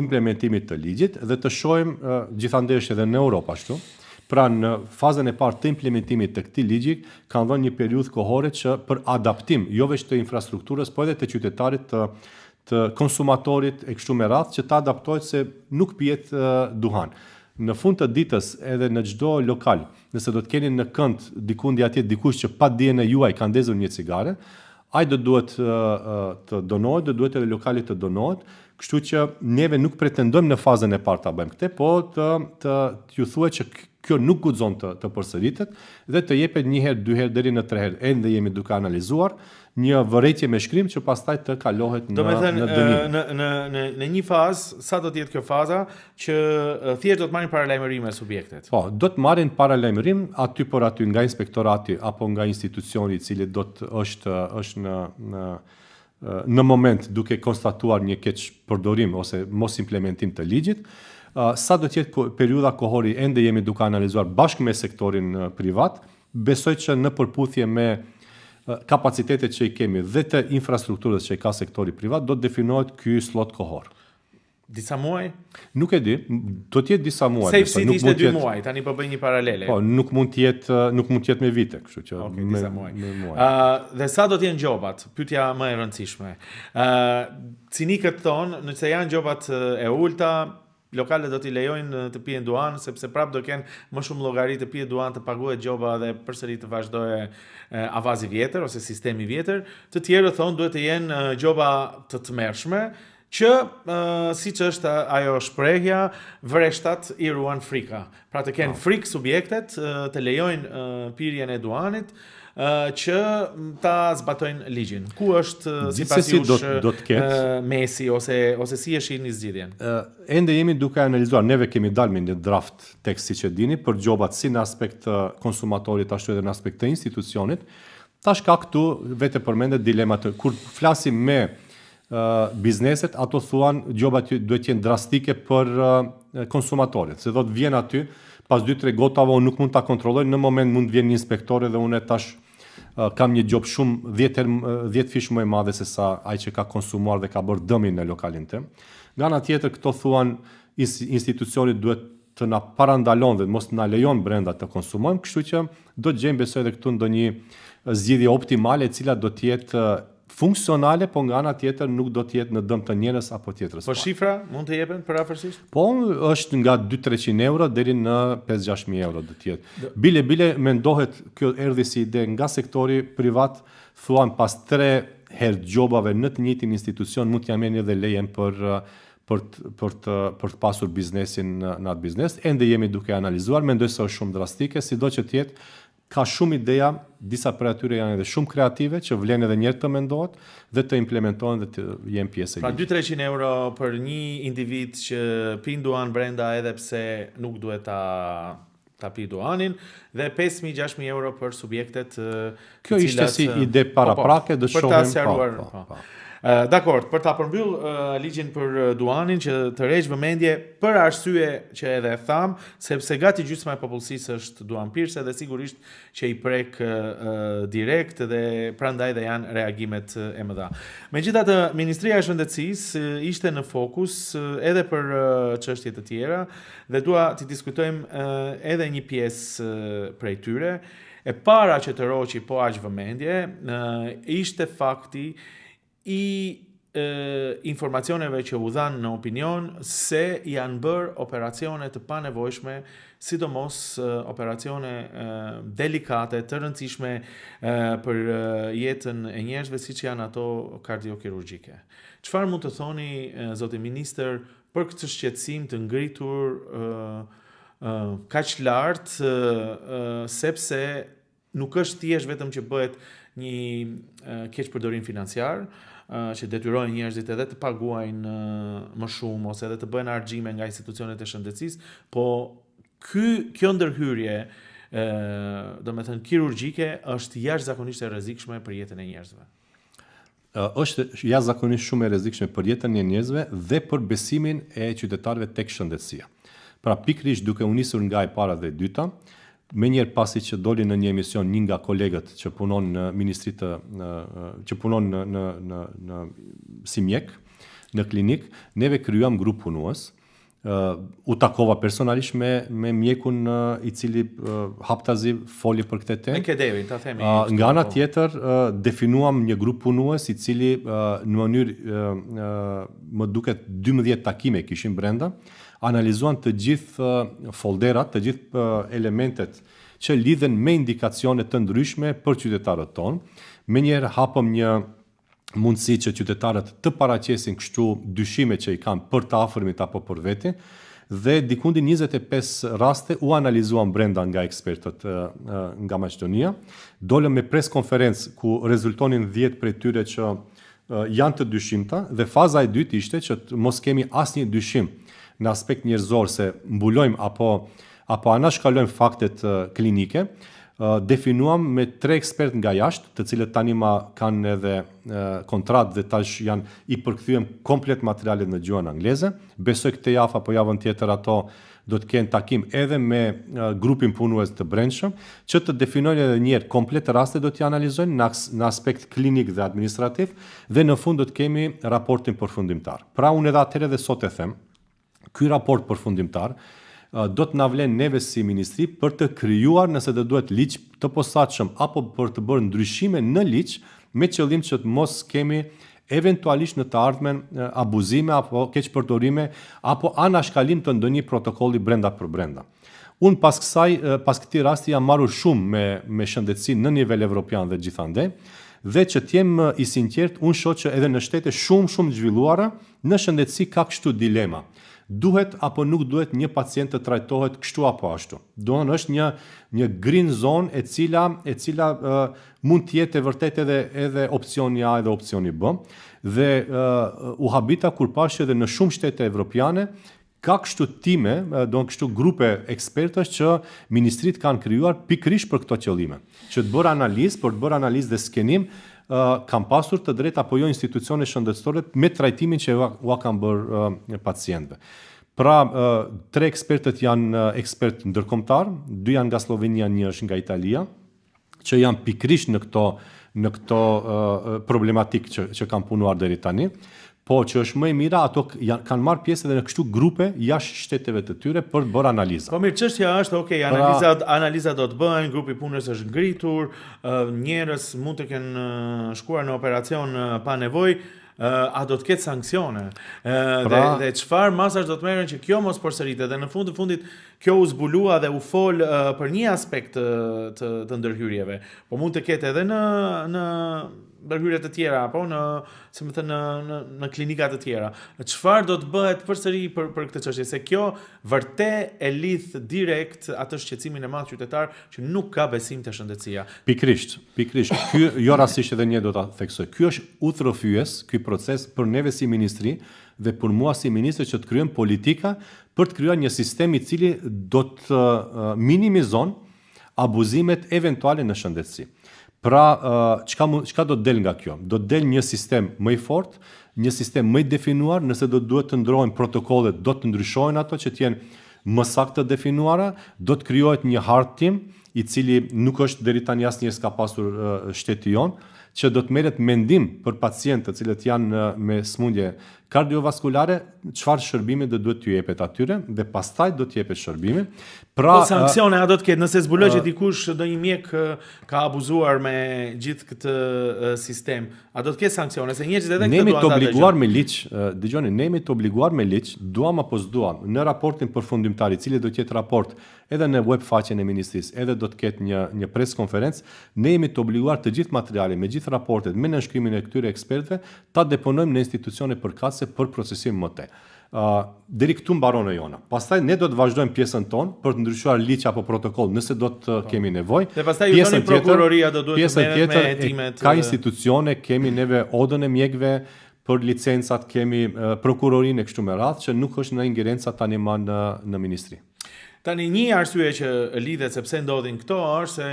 implementimit të ligjit dhe të shohim, gjithandej është edhe në Europë ashtu. Pra në fazën e parë të implementimit të këtij ligji kanë dhënë një periudhë kohore që për adaptim, jo vetëm të infrastrukturës, por edhe të qytetarit, të konsumatorit e kështu me radhë, që të adaptohet se nuk pihet duhan. Në fund të ditës edhe në çdo lokal, nëse do të keni në kënd dikundi atje dikush që pa dijen e juaj ka ndezur një cigare, ai do duhet të donohet, do duhet edhe lokali të donohet. Kështu që neve nuk pretendojmë në fazën e parë ta bëjmë këtë, po t'ju thuhet që kjo nuk guxon të përsëritet dhe të jepet një herë, dy herë deri në 3 herë. Ende jemi duke analizuar një vërejtje me shkrim që pastaj të kalohet në dënim. Në një fazë, sa do të jetë kjo faza që thjesht do të marrin paralajmërim subjektet? Po, do të marrin paralajmërim aty por aty nga inspektorati apo nga institucioni i cili do të është në moment duke konstatuar një keq përdorim ose mos implementim të ligjit. sa do të jetë periudha kohori ende jemi duke analizuar bashkë me sektorin privat, besoj që në përputhje me kapacitetet që i kemi dhe të infrastrukturës që i ka sektori privat, do të definohet ky slot kohor. Disa muaj? Nuk e di, do të jetë disa muaj. Safe City ishte 2 muaj, tani po bëj një paralele. Po, nuk mund të jetë me vite, kështu që disa muaj. Dhe sa do të jenë gjobat? Pyetja më e rëndësishme. Cinikët thonë, nëse janë gjobat e ulta, lokalet do t'i lejojnë të pijen duan, sepse prap do kenë më shumë llogari të pijet duan, të paguhet gjoba dhe përsëri të vazhdojë avazi vjetër ose sistemi vjetër. Të tjerë thonë duhet të jenë gjoba të tmerrshme, që siç është ajo shprehja, vreshtat i ruan frika. Pra të kenë frikë subjektet, të lejojnë pirjen e duanit, që ta zbatojnë ligjin. Ku është sipas jush mesi ose si e shihni zgjidhjen? Ende jemi duke analizuar, neve kemi dalë me një draft tekst siç e dini për gjobat si në aspekt të konsumatorit ashtu edhe në aspekt të institucionit. Tash ka këtu vetë përmendet dilemat kur flasim me bizneset, ato thuan gjobat duhet të jenë drastike për konsumatorit. Se do të vjen aty pas 2-3 gotave unë nuk mund ta kontrolloj, në moment mund të vjen një inspektor dhe unë tash kam një gjop shumë 10 fish më e madhe se sa ai që ka konsumuar dhe ka bërë dëmin në lokalin tim. Nga ana tjetër këto thuan institucionit duhet të na parandalon dhe mos na lejon brenda të konsumojmë, kështu që do të gjejmë besoj edhe këtu ndonjë zgjidhje optimale e cila do të jetë funksionale, po nga ana tjetër nuk do të jetë në dëm të njerëz apo tjetrës. Po shifra mund të jepen përafërsisht? Po është nga 200-300 euro deri në 5-6.000 euro do të jetë. Bile mendohet kjo erdhi si ide nga sektori privat, thuan pas 3 herë gjobave në të njëjtin institucion mund t'ja merrni edhe lejen për të pasur biznesin në atë biznes. Ende jemi duke analizuar, mendoj se është shumë drastike, sido që të jetë. Ka shumë ideja, disa për atyre janë edhe shumë kreative, që vlen edhe njerë të mendohet dhe të implementohen dhe të jenë pjesë e ligjit. Pra 200-300 euro për një individ që pin duan brenda edhe pse nuk duhet ta pi duanin, dhe 5.000-6.000 euro për subjektet Kjo ishte si ide paraprake, do shohim. Dakor, për ta përmbyll ligjin për duanin që të rreq vëmendje për arsye që edhe e tham, sepse gati gjysma e popullsisë është duanpirëse dhe sigurisht që i prek direkt dhe prandaj dhe janë reagimet e mëdha. Megjithatë, Ministria e Shëndetësisë ishte në fokus edhe për çështje të tjera dhe dua të diskutojmë edhe një pjesë prej tyre. E para që të roqi po aq vëmendje ishte fakti i informacioneve që u dhanë në opinion se janë bërë operacione të panevojshme, sidomos operacione delikate, të rëndësishme për jetën e njerëzve, siç janë ato kardiokirurgjike. Çfarë mund të thoni, zoti ministër, për këtë shqetësim të ngritur kaq lart, sepse nuk është thjesht vetëm që bëhet një keqpërdorim financiar, që detyrojnë njerëzit edhe të paguajnë më shumë ose edhe të bëjnë argjime nga institucionet e shëndetësisë, po kjo ndërhyrje, domethënë kirurgjike, është jashtëzakonisht e rrezikshme për jetën e njerëzve. Është jashtëzakonisht shumë e rrezikshme për jetën e njerëzve dhe për besimin e qytetarëve tek shëndetësia. Pra pikërisht duke u nisur nga e para dhe e dyta, me njerë pasi që doli në një emision një nga kolegët që punon në ministritë, që punon në si mjek, në klinik, neve kryuam grup punues, u takova personalisht me mjekun i cili haptazi foli për këtë temë. Me Kedevin, ta themi. Nga ana tjetër, definuam një grup punues i cili në mënyrë më duket 12 takime kishim brenda, analizuan të gjithë folderat, të gjithë elementet që lidhen me indikacione të ndryshme për qytetarët tonë. Menjëherë hapëm një mundësi që qytetarët të paraqesin kështu dyshime që i kanë për të afërmit apo për veti, dhe dikundi 25 raste u analizuan brenda nga ekspertët nga Maqedonia. Dolëm me preskonferencë ku rezultonin 10 prej tyre që janë të dyshimta, dhe faza e dytë ishte që mos kemi asnjë dyshim në aspekt njerëzor se mbulojmë apo anashkalojmë faktet klinike. definuam me 3 ekspert nga jashtë, të cilët tani ma kanë edhe kontratë dhe tash janë i përkthyem komplet materialet në gjuhën angleze. Besoj këtë javë apo javën tjetër ato do të kenë takim edhe me grupin punues të brendshëm, që të definojnë edhe njerë komplet raste do t'i analizojnë në aspekt klinik dhe administrativ, dhe në fund do të kemi raportin përfundimtar. Pra unë edhe atëherë dhe sot e them, ky raport përfundimtar do të na vlen neve si ministri për të krijuar, nëse do duhet, ligj të posaçëm apo për të bërë ndryshime në ligj me qëllim që të mos kemi eventualisht në të ardhmen abuzime apo keqpërdorime apo anashkalim të ndonjë protokolli brenda për brenda. Unë pas këtij rasti jam marrur shumë me shëndetësi në nivel evropian dhe gjithandej, dhe që t'jem i sinqert, unë shoh që edhe në shtete shumë zhvilluara në shëndetësi ka kështu dilema. Duhet apo nuk duhet një pacient të trajtohet kështu apo ashtu. Domethënë është një green zone e cila mund të jetë vërtet edhe opsioni A edhe opsioni B. Dhe u habita kur pash edhe në shumë shtete evropiane ka kështu time, kështu grupe ekspertësh që ministritë kanë krijuar pikërisht për këto qëllime. Që të bërë analizë dhe skenim, kam pasur të drejtë apo jo institucione shëndetësore me trajtimin që ua kanë bërë pacientëve. Pra, 3 ekspertët janë ekspert ndërkombëtar, 2 janë nga Slovenia, 1 është nga Italia, që janë pikërisht në këto problematik që kanë punuar deri tani. Po që është më e mira, ato kanë marrë pjesë edhe në kështu grupe jashtë shteteve të tyre për të bërë analiza. Po mirë, çështja është, analiza do të bëhen, grupi punës është ngritur, njerëz mund të kenë shkuar në operacion pa nevojë, a do të ketë sanksione? Dhe çfarë masash do të merren që kjo mos përsëritet? Dhe në fundit kjo u zbulua dhe u fol për një aspekt të ndërhyrjeve. Po mund të ketë edhe në ndërhyrje të tjera apo në klinika të tjera. Çfarë do të bëhet përsëri për këtë çështje, se kjo vërtet e lidh direkt atë shqetësimin e madh qytetar që nuk ka besim te shëndetësia. Pikërisht. Ky jo rastisht edhe një do ta theksoj. Ky është udhërrëfyes, ky proces për neve si ministri dhe për mua si ministër që të krijojmë politika për të krijuar një sistem i cili do të minimizon abuzimet eventuale në shëndetësi. Pra, çka do të del nga kjo? Do të del një sistem më i fortë, një sistem më i definuar, nëse do duhet të ndrohen protokollet, do të ndryshohen ato që të jenë më saktë të definuara, do të krijohet një hard team i cili nuk është deri tani asnjëherë s'ka pasur shteti jon, që do të merret mendim për pacientët të cilët janë me smundje kardiovaskulare, çfarë shërbime do duhet t'ju jepet atyre dhe pastaj do t'jepet shërbimi. Pra, sanksione a do të ketë nëse zbuloj që dikush ndonjë mjek ka abuzuar me gjithë këtë sistem, a do të ketë sanksione se njerëzit edhe këtë duan ta obliguar me ligj, dëgjoni, ne jemi të obliguar me ligj, duam apo s'duam, në raportin përfundimtar, i cili do të jetë raport edhe në web faqen e ministrisë, edhe do të ketë një pres konferencë, ne jemi të obliguar të gjithë materiale, me gjithë raportet, me nënshkrimin e këtyre ekspertëve, ta deponojmë në institucione përkatëse për procesim më tej. Deri këtu mbaron e jona. Pastaj ne do të vazhdojmë pjesën tonë për të ndryshuar ligj apo protokoll nëse do të kemi nevojë. Dhe pastaj ju thoni prokuroria do duhet të merret me hetimet. Ka institucione, kemi neve odën e mjekëve për licencat, kemi prokurorinë e kështu me radhë që nuk është në ingerenca tani më në ministri. Tani një arsye që lidhet sepse ndodhin këto është se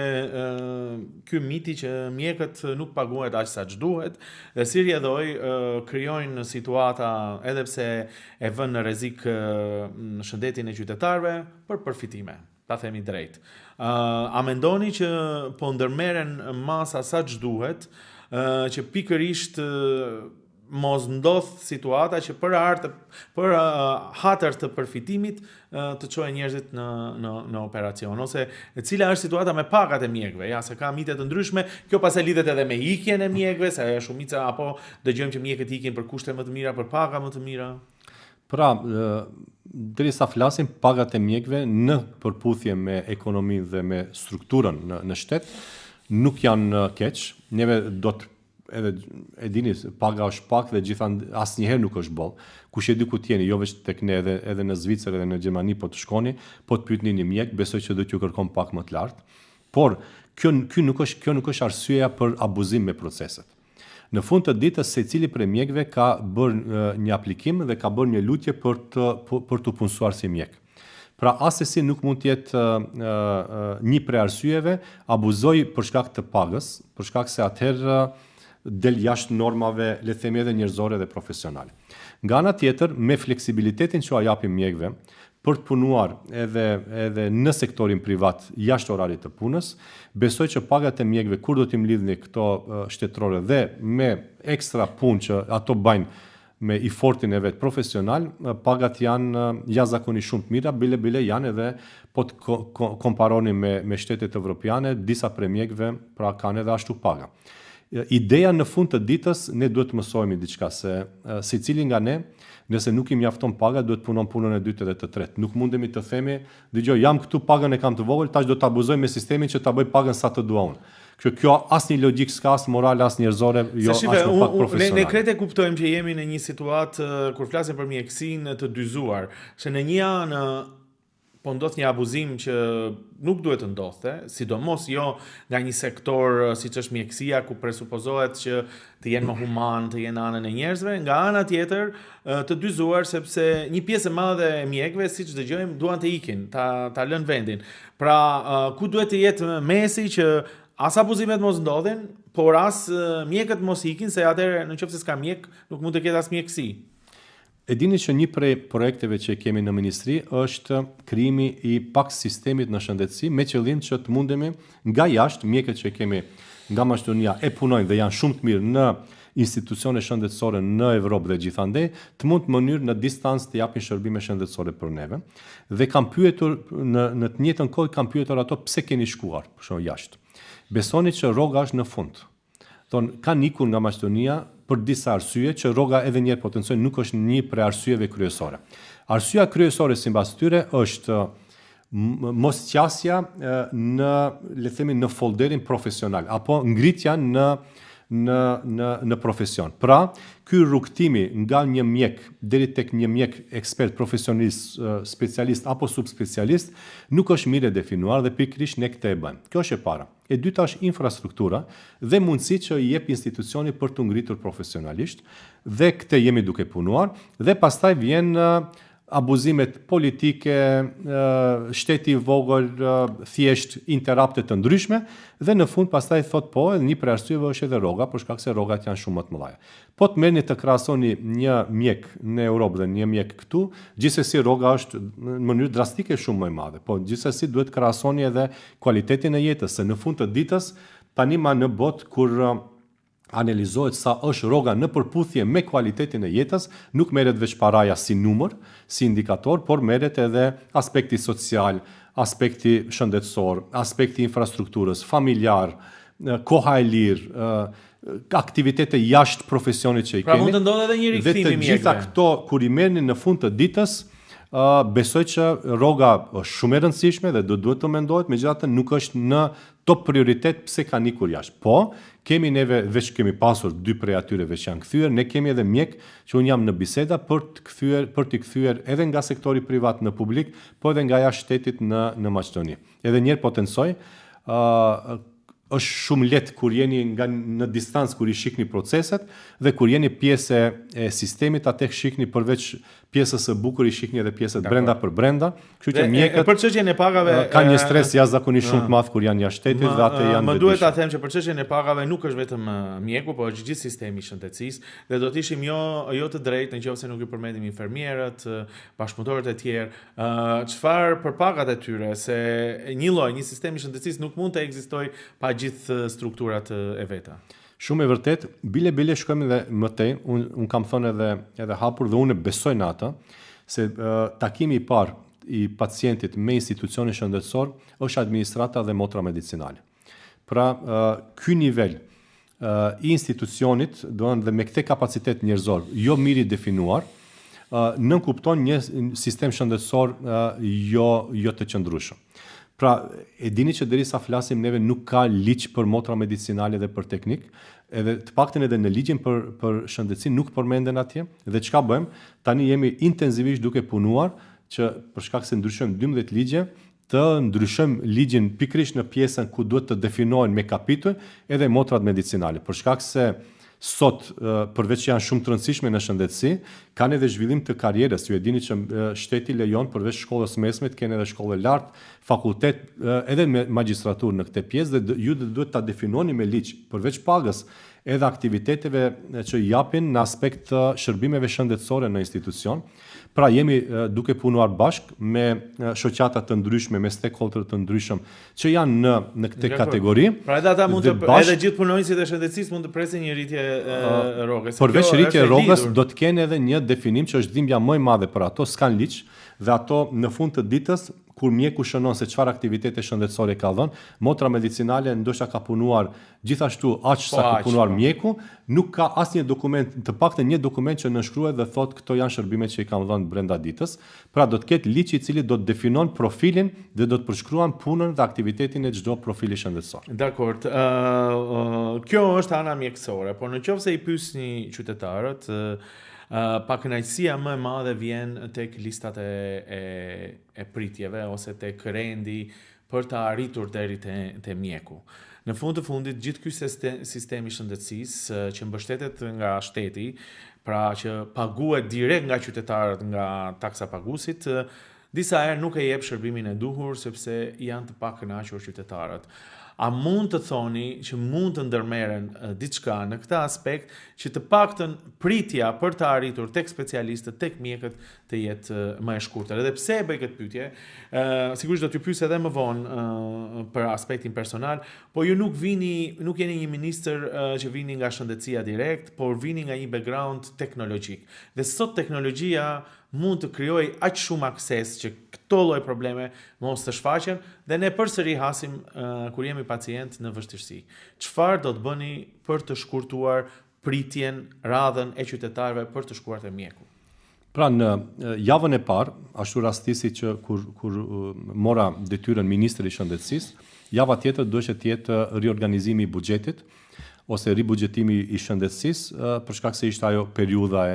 ky miti që mjekët nuk paguhet aq sa ç'duhet dhe si rrjedhoj krijojnë situata edhe pse e vënë në rrezik shëndetin e qytetarëve për përfitime, ta themi drejt. A mendoni që po ndërmerren masa sa ç'duhet që pikërisht mos ndodh situata që për hatër të përfitimit të çojë njerëzit në operacion, ose cila është situata me pagat e mjekëve, ja se ka mite të ndryshme, kjo pastaj lidhet edhe me ikjen e mjekëve, se shumica apo dëgjojmë që mjekët ikin për kushte më të mira, për paga më të mira. Pra, derisa flasim pagat e mjekëve në përputhje me ekonominë dhe me strukturën në shtet, nuk janë keq, neve do të edhe e dini paga është pak dhe asnjëherë nuk është boll. Kush e di ku t'jeni, jo vetëm tek ne edhe në Zvicër edhe në Gjermani po të shkoni, po të pyetni një mjek, besoj që do t'ju kërkon pak më të lartë. Por kjo nuk është arsyeja për abuzim me proceset. Në fund të ditës secili prej mjekëve ka bërë një aplikim dhe ka bërë një lutje për të punësuar si mjek. Pra asesi nuk mund të jetë një prej arsyeve abuzoj për shkak të pagës, për shkak se atëherë del jashtë normave, le të themi edhe njerëzore dhe profesionale. Nga ana tjetër, me fleksibilitetin që a japim mjekëve për të punuar edhe në sektorin privat jashtë orarit të punës, besoj që pagat e mjekëve kur do t'i mlidhni këto shtetërore dhe me ekstra punë që ato bajnë me efortin e vetë profesional, pagat janë jashtëzakonisht shumë të mira, bile janë edhe po të komparoni me shtetet evropiane, disa prej mjekëve pra kanë edhe ashtu paga. Ideja në fund të ditës, ne duhet të mësojmë diçka, se secili nga ne, nëse nuk i mjafton paga, duhet punon punën e dytë edhe të tretë. Nuk mundemi të themi, dëgjoj, jam këtu, pagën e kam të vogël, tash do të abuzoj me sistemin që ta bëj pagën sa të dua unë. Kjo asnjë logjik s'ka, as morale, as njerëzore, jo as më pak profesionale. Ne krete kuptojmë që jemi në një situatë kur flasim për mjekësinë të dyzuar, se në një anë po ndodh një abuzim që nuk duhet të ndodhte, sidomos jo nga një sektor siç është mjekësia, ku presupozohet që të jenë më human, të jenë anën e njerëzve, nga ana tjetër të dyzuar sepse një pjesë e madhe e mjekëve, siç dëgjojmë, duan të ikin, ta lënë vendin. Pra, ku duhet të jetë mesi që as abuzimet mos ndodhin, por as mjekët mos ikin, se atëherë nëse s'ka mjek, nuk mund të ketë as mjekësi. E dini që një prej projekteve që kemi në ministri është krijimi i pak sistemit në shëndetësi me qëllim që të mundemi nga jashtë mjekët që kemi nga Maqedonia e punojnë dhe janë shumë të mirë në institucione shëndetësore në Evropë dhe gjithandej, të mund të mënyrë në distancë të japin shërbime shëndetësore për neve. Dhe kam pyetur në të njëjtën kohë kam pyetur ato pse keni shkuar, për shembull jashtë. Besoni që rroga është në fund. Kanë ikur nga Maqedonia për disa arsye që rroga edhe një herë potencoj nuk është një prej arsyeve kryesore. Arsyeja kryesore sipas tyre është mosqasja në, le të themi, në folderin profesional apo ngritja në profesion. Pra, ky rrugtimi nga një mjek deri tek një mjek ekspert, profesionist, specialist apo subspecialist nuk është mirë definuar dhe pikërisht ne këtë e bëjmë. Kjo është e para. E dyta është infrastruktura dhe mundësi që i jep institucioni për të ngritur profesionalisht dhe këtë jemi duke punuar dhe pastaj vjen abuzimet politike, shteti i vogël, thjesht interapte të ndryshme dhe në fund pastaj thot po, edhe një prej arsyeve është edhe rroga, për shkak se rrogat janë shumë më të mëdha. Po të merrni të krahasoni një mjek në Europë dhe një mjek këtu, gjithsesi rroga është në mënyrë drastike shumë më e madhe. Po gjithsesi duhet krahasoni edhe cilëtetin e jetës, se në fund të ditës tani ma në botë kur analizohet sa është rroga në përputhje me cilëtetin e jetës, nuk merret veç paraja si numër, si indikator, por merret edhe aspekti social, aspekti shëndetësor, aspekti infrastrukturës, familjar, koha e lirë, aktivitete jashtë profesionit që i kemi. Pra mund të ndodhë edhe një rikthim i mjekëve. Dhe të gjitha këto kur i merrni në fund të ditës, besoj që rroga është shumë e rëndësishme dhe duhet të mendohet, megjithatë nuk është në top prioritet pse kanë ikur jashtë. Po, kemi neve veç kemi pasur dy prej atyre veç janë kthyer, ne kemi edhe mjek që un jam në biseda për të kthyer edhe nga sektori privat në publik, po edhe nga jashtë shtetit në Maqedoni. Edhe një herë potencoj, është shumë lehtë kur jeni në distancë kur i shikni proceset dhe kur jeni pjesë e sistemit atë shikni përveç pjesës së bukur i shikni edhe pjesët brenda për brenda. Kështu që mjekët për çështjen e pagave kanë një stres jashtëzakonisht shumë të madh kur janë jashtë shtetit dhe atë janë. Më duhet ta them që për çështjen e pagave nuk është vetëm mjeku, por është gjithë sistemi i shëndetësisë dhe do të ishim jo të drejtë nëse nuk i përmendim infermierët, bashkëpunëtorët e tjerë, çfarë për pagat e tyre, se një sistem i shëndetësisë nuk mund të ekzistojë pa gjithë strukturat e veta. Shumë e vërtet, bile shkojmë edhe më tej, unë kam thënë edhe hapur dhe unë besoj në atë, se takimi i parë i pacientit me institucionin shëndetësor është administrata dhe motra medicinale. Pra, ky nivel i institucionit, dhe me këtë kapacitet njerëzor, jo mirë i definuar, nënkupton një sistem shëndetësor jo të qëndrueshëm. Pra, e dini që derisa flasim neve nuk ka ligj për motra medicinale dhe për teknik, edhe të paktën edhe në ligjin për shëndetësi nuk përmenden atje, dhe çka bëjmë? Tani jemi intensivisht duke punuar që për shkak se ndryshojmë 12 ligje, të ndryshojmë ligjin pikërisht në pjesën ku duhet të definohen me kapitull edhe motrat medicinale, për shkak se sot përveç që janë shumë të rëndësishme në shëndetësi, kanë edhe zhvillim të karrierës. Ju e dini që shteti lejon përveç shkollës mesme të kenë edhe shkollë lartë, fakultet, edhe me magjistraturë në këtë pjesë dhe ju duhet ta definoni me ligj përveç pagës edhe aktiviteteve që japin në aspekt të shërbimeve shëndetësore në institucion. Pra jemi duke punuar bashk me shoqata të ndryshme, me stakeholder të ndryshëm që janë në këtë kategori. Pra edhe ata mund të edhe gjithë punonjësit e shëndetësisë mund të presin një rritje rrogës. Përveç rritje rrogës do të kenë edhe një definim që është dhimbja më e madhe për ato, s'kan liq dhe ato në fund të ditës kur mjeku shënon se çfarë aktivitete shëndetësore ka dhënë, motra medicinale ndoshta ka punuar gjithashtu aq sa ka punuar mjeku, nuk ka asnjë dokument, të paktën një dokument që nënshkruhet dhe thotë këto janë shërbimet që i kanë dhënë brenda ditës. Pra do të ketë liq i cili do të definon profilin dhe do të përshkruan punën dhe aktivitetin e çdo profili shëndetësor. Dakor. Kjo është ana mjekësore, por nëse i pyesni qytetarët, pakënaqësia më e madhe vjen tek listat e pritjeve ose tek rendi për të arritur deri te mjeku. Në fund të fundit gjithë ky sistemi shëndetësisë që mbështetet nga shteti, pra që paguhet direkt nga qytetarët nga taksa paguesit, disa herë nuk e jep shërbimin e duhur sepse janë të pakënaqur qytetarët. A mund të thoni që mund të ndërmerren diçka në këtë aspekt që të paktën pritja për të arritur tek specialistët, tek mjekët të jetë më e shkurtër? Edhe pse e bëj këtë pyetje, sigurisht do t'ju pyes edhe më vonë për aspektin personal, po ju nuk jeni një ministër që vini nga shëndetësia direkt, por vini nga një background teknologjik. Dhe sot teknologjia mund të krijojë aq shumë akses që këto lloj probleme mos të shfaqen dhe ne përsëri hasim kur jemi pacient në vështirësi. Çfarë do të bëni për të shkurtuar pritjen, radhën e qytetarëve për të shkuar te mjeku? Pra në javën e parë, ashtu rastisi që kur mora detyrën ministri i shëndetësisë, java tjetër duhet të jetë riorganizimi i buxhetit ose ribuxhetimi i shëndetësisë për shkak se ishte ajo periudha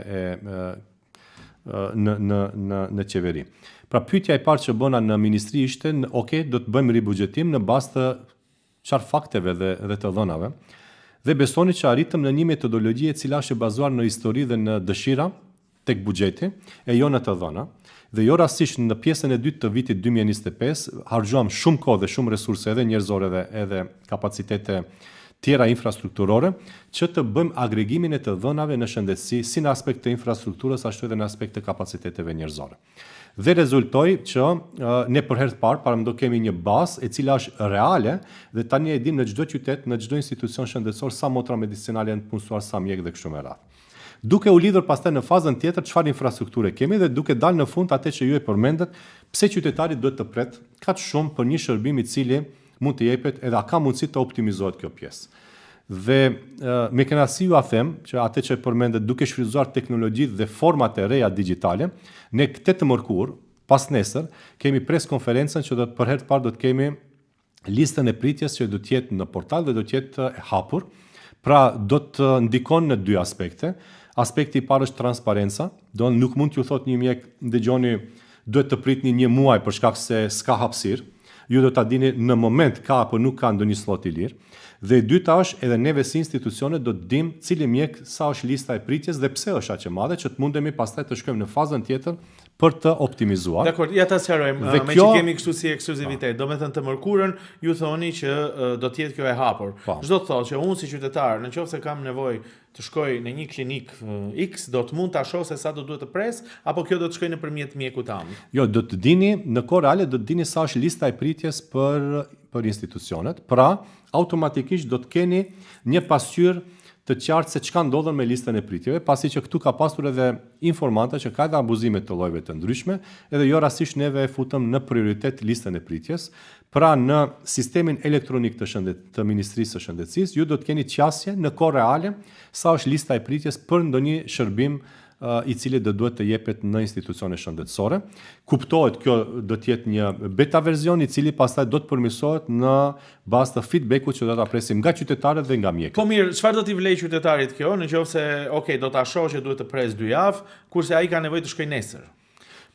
në qeveri. Pra pyetja e parë që bëna në ministri ishte, do të bëjmë ribuxhetim në bazë të çfarë fakteve dhe të dhënave. Dhe besoni që arritëm në një metodologji e cila është e bazuar në histori dhe në dëshira tek buxheti e jo në të dhëna. Dhe jo rastësisht në pjesën e dytë të vitit 2025 harxhuam shumë kohë dhe shumë resurse edhe njerëzore dhe edhe kapacitete tjera infrastrukturore që të bëjmë agregimin e të dhënave në shëndetësi si në aspekt të infrastrukturës ashtu edhe në aspekt të kapaciteteve njerëzore. Dhe rezultoi që ne për herë të parë parëndo kemi një bazë e cila është reale dhe tani e dim në çdo qytet, në çdo institucion shëndetësor sa motra medicinale janë të punësuar, sa mjek dhe kështu me radhë. Duke u lidhur pastaj në fazën tjetër çfarë infrastrukture kemi dhe duke dalë në fund atë që ju e përmendet, pse qytetari duhet të pret kaq shumë për një shërbim i cili mund të jepet edhe a ka mundësi të optimizohet kjo pjesë. Dhe me kënaqësi ju a them që atë që përmendet duke shfrytzuar teknologjitë dhe format e reja digjitale, ne këtë të mërkur, pas nesër, kemi pres konferencën që për herë të parë do të kemi listën e pritjes që do të jetë në portal dhe do të jetë e hapur. Pra do të ndikon në dy aspekte. Aspekti i parë është transparenca, nuk mund t'ju thot një mjek dëgjoni duhet të pritni një muaj për shkak se s'ka hapësirë. Ju do ta dini në moment ka apo nuk ka ndonjë slot i lirë. Dhe e dyta është edhe neve si institucione do të dim cili mjek sa është lista e pritjes dhe pse është aq e madhe që të mundemi pastaj të shkojmë në fazën tjetër për të optimizuar. Dakor, ja ta sqarojmë. Me që kemi kështu si ekskluzivitet, do me thënë të mërkurën, ju thoni që do të jetë kjo e hapur. Çdo të thotë që unë si qytetar, nëse kam nevojë të shkoj në një klinik X, do të mund ta shoh se sa do duhet të pres, apo kjo do të shkoj nëpërmjet mjekut tam? Jo, do të dini në kohë reale do të dini sa është lista e pritjes për institucionet. Pra, automatikisht do të keni një pasqyrë të qartë se çka ndodhen me listën e pritjeve, pasi që këtu ka pasur edhe informanta që ka edhe abuzime të llojeve të ndryshme, edhe jo rastësisht neve e futëm në prioritet listën e pritjes. Pra në sistemin elektronik të Ministrisë së Shëndetësisë, ju do të keni qasje në kohë reale sa është lista e pritjes për ndonjë shërbim i cili do duhet të jepet në institucione shëndetësore. Kuptohet kjo do të jetë një beta version i cili pastaj do të përmirësohet në bazë të feedbackut që do ta presim nga qytetarët dhe nga mjekët. Po mirë, çfarë do t'i vlejë qytetarit kjo, nëse do ta shohë që duhet të pres 2 javë, kurse ai ka nevojë të shkojë nesër?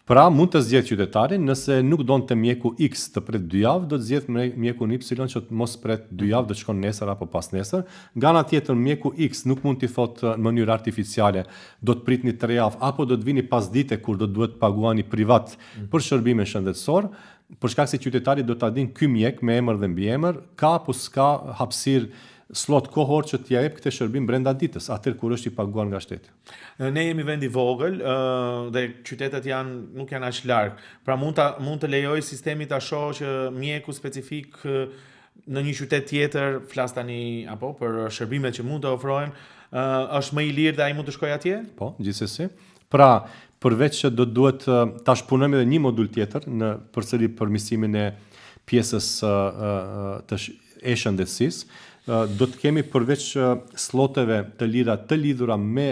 Pra mund të zgjedh qytetarin, nëse nuk donte mjeku X të pret 2 javë, do të zgjedh mjekun Y që të mos pret 2 javë, do të shkon nesër apo pas nesër. Nga ana tjetër mjeku X nuk mund t'i thotë në mënyrë artificiale, do të pritni 3 javë apo do të vini pas dite kur do duhet paguani privat për shërbime shëndetësor, për shkak se qytetari do ta dinë ky mjek me emër dhe mbiemër ka apo s'ka hapësirë slot kohor që t'ja jep këtë shërbim brenda ditës, atëherë kur është i paguar nga shteti. Ne jemi vend i vogël dhe qytetet nuk janë aq larg. Pra mund të lejoj sistemi ta shohë që mjeku specifik në një qytet tjetër, flas tani apo për shërbimet që mund të ofrohen, është më i lirë dhe ai mund të shkojë atje? Po, gjithsesi. Pra, përveç që do duhet ta shpunojmë edhe një modul tjetër në përsëri përmirësimin e pjesës të e-shëndetësisë, do të kemi përveç sloteve të lira të lidhura me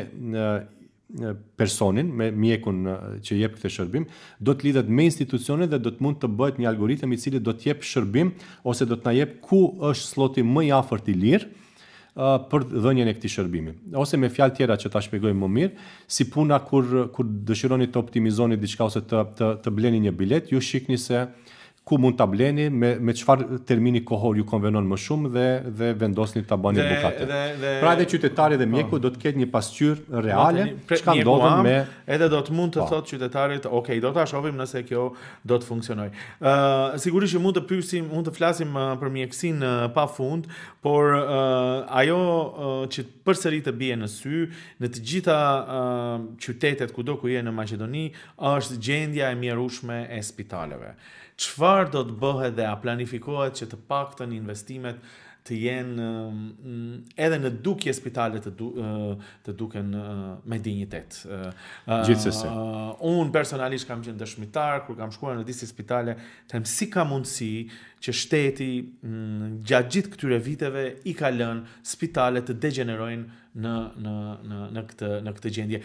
personin, me mjekun që jep këtë shërbim, do të lidhet me institucionet dhe do të mund të bëhet një algoritëm i cili do të jep shërbim ose do të na jep ku është sloti më i afërt i lirë për dhënien e këtij shërbimi. Ose me fjalë tjera që ta shpjegoj më mirë, si puna kur dëshironi të optimizoni diçka ose të bleni një bilet, ju shikni se ku mund ta bleni, me çfarë termini kohor ju konvenon më shumë dhe vendosni ta bëni bukatë. Pra edhe qytetari dhe mjeku do të ketë një pasqyrë reale çka ndodhen me edhe do të mund të thotë qytetarit, ok, do ta shohim nëse kjo do të funksionojë. Sigurisht që mund të flasim për mjekësinë pafund, por ajo që përsëri të bie në sy në të gjitha qytetet kudo ku je në Maqedoni është gjendja e mjerueshme e spitaleve. Çfarë do të bëhet dhe a planifikohet që të paktën investimet të jenë edhe në dukje spitale të duken me dinjitet. Gjithsesi. Unë personalisht kam qenë dëshmitar kur kam shkuar në disa spitale, them si ka mundësi që shteti gjatë gjithë këtyre viteve i ka lënë spitalet të degenerojnë në këtë gjendje.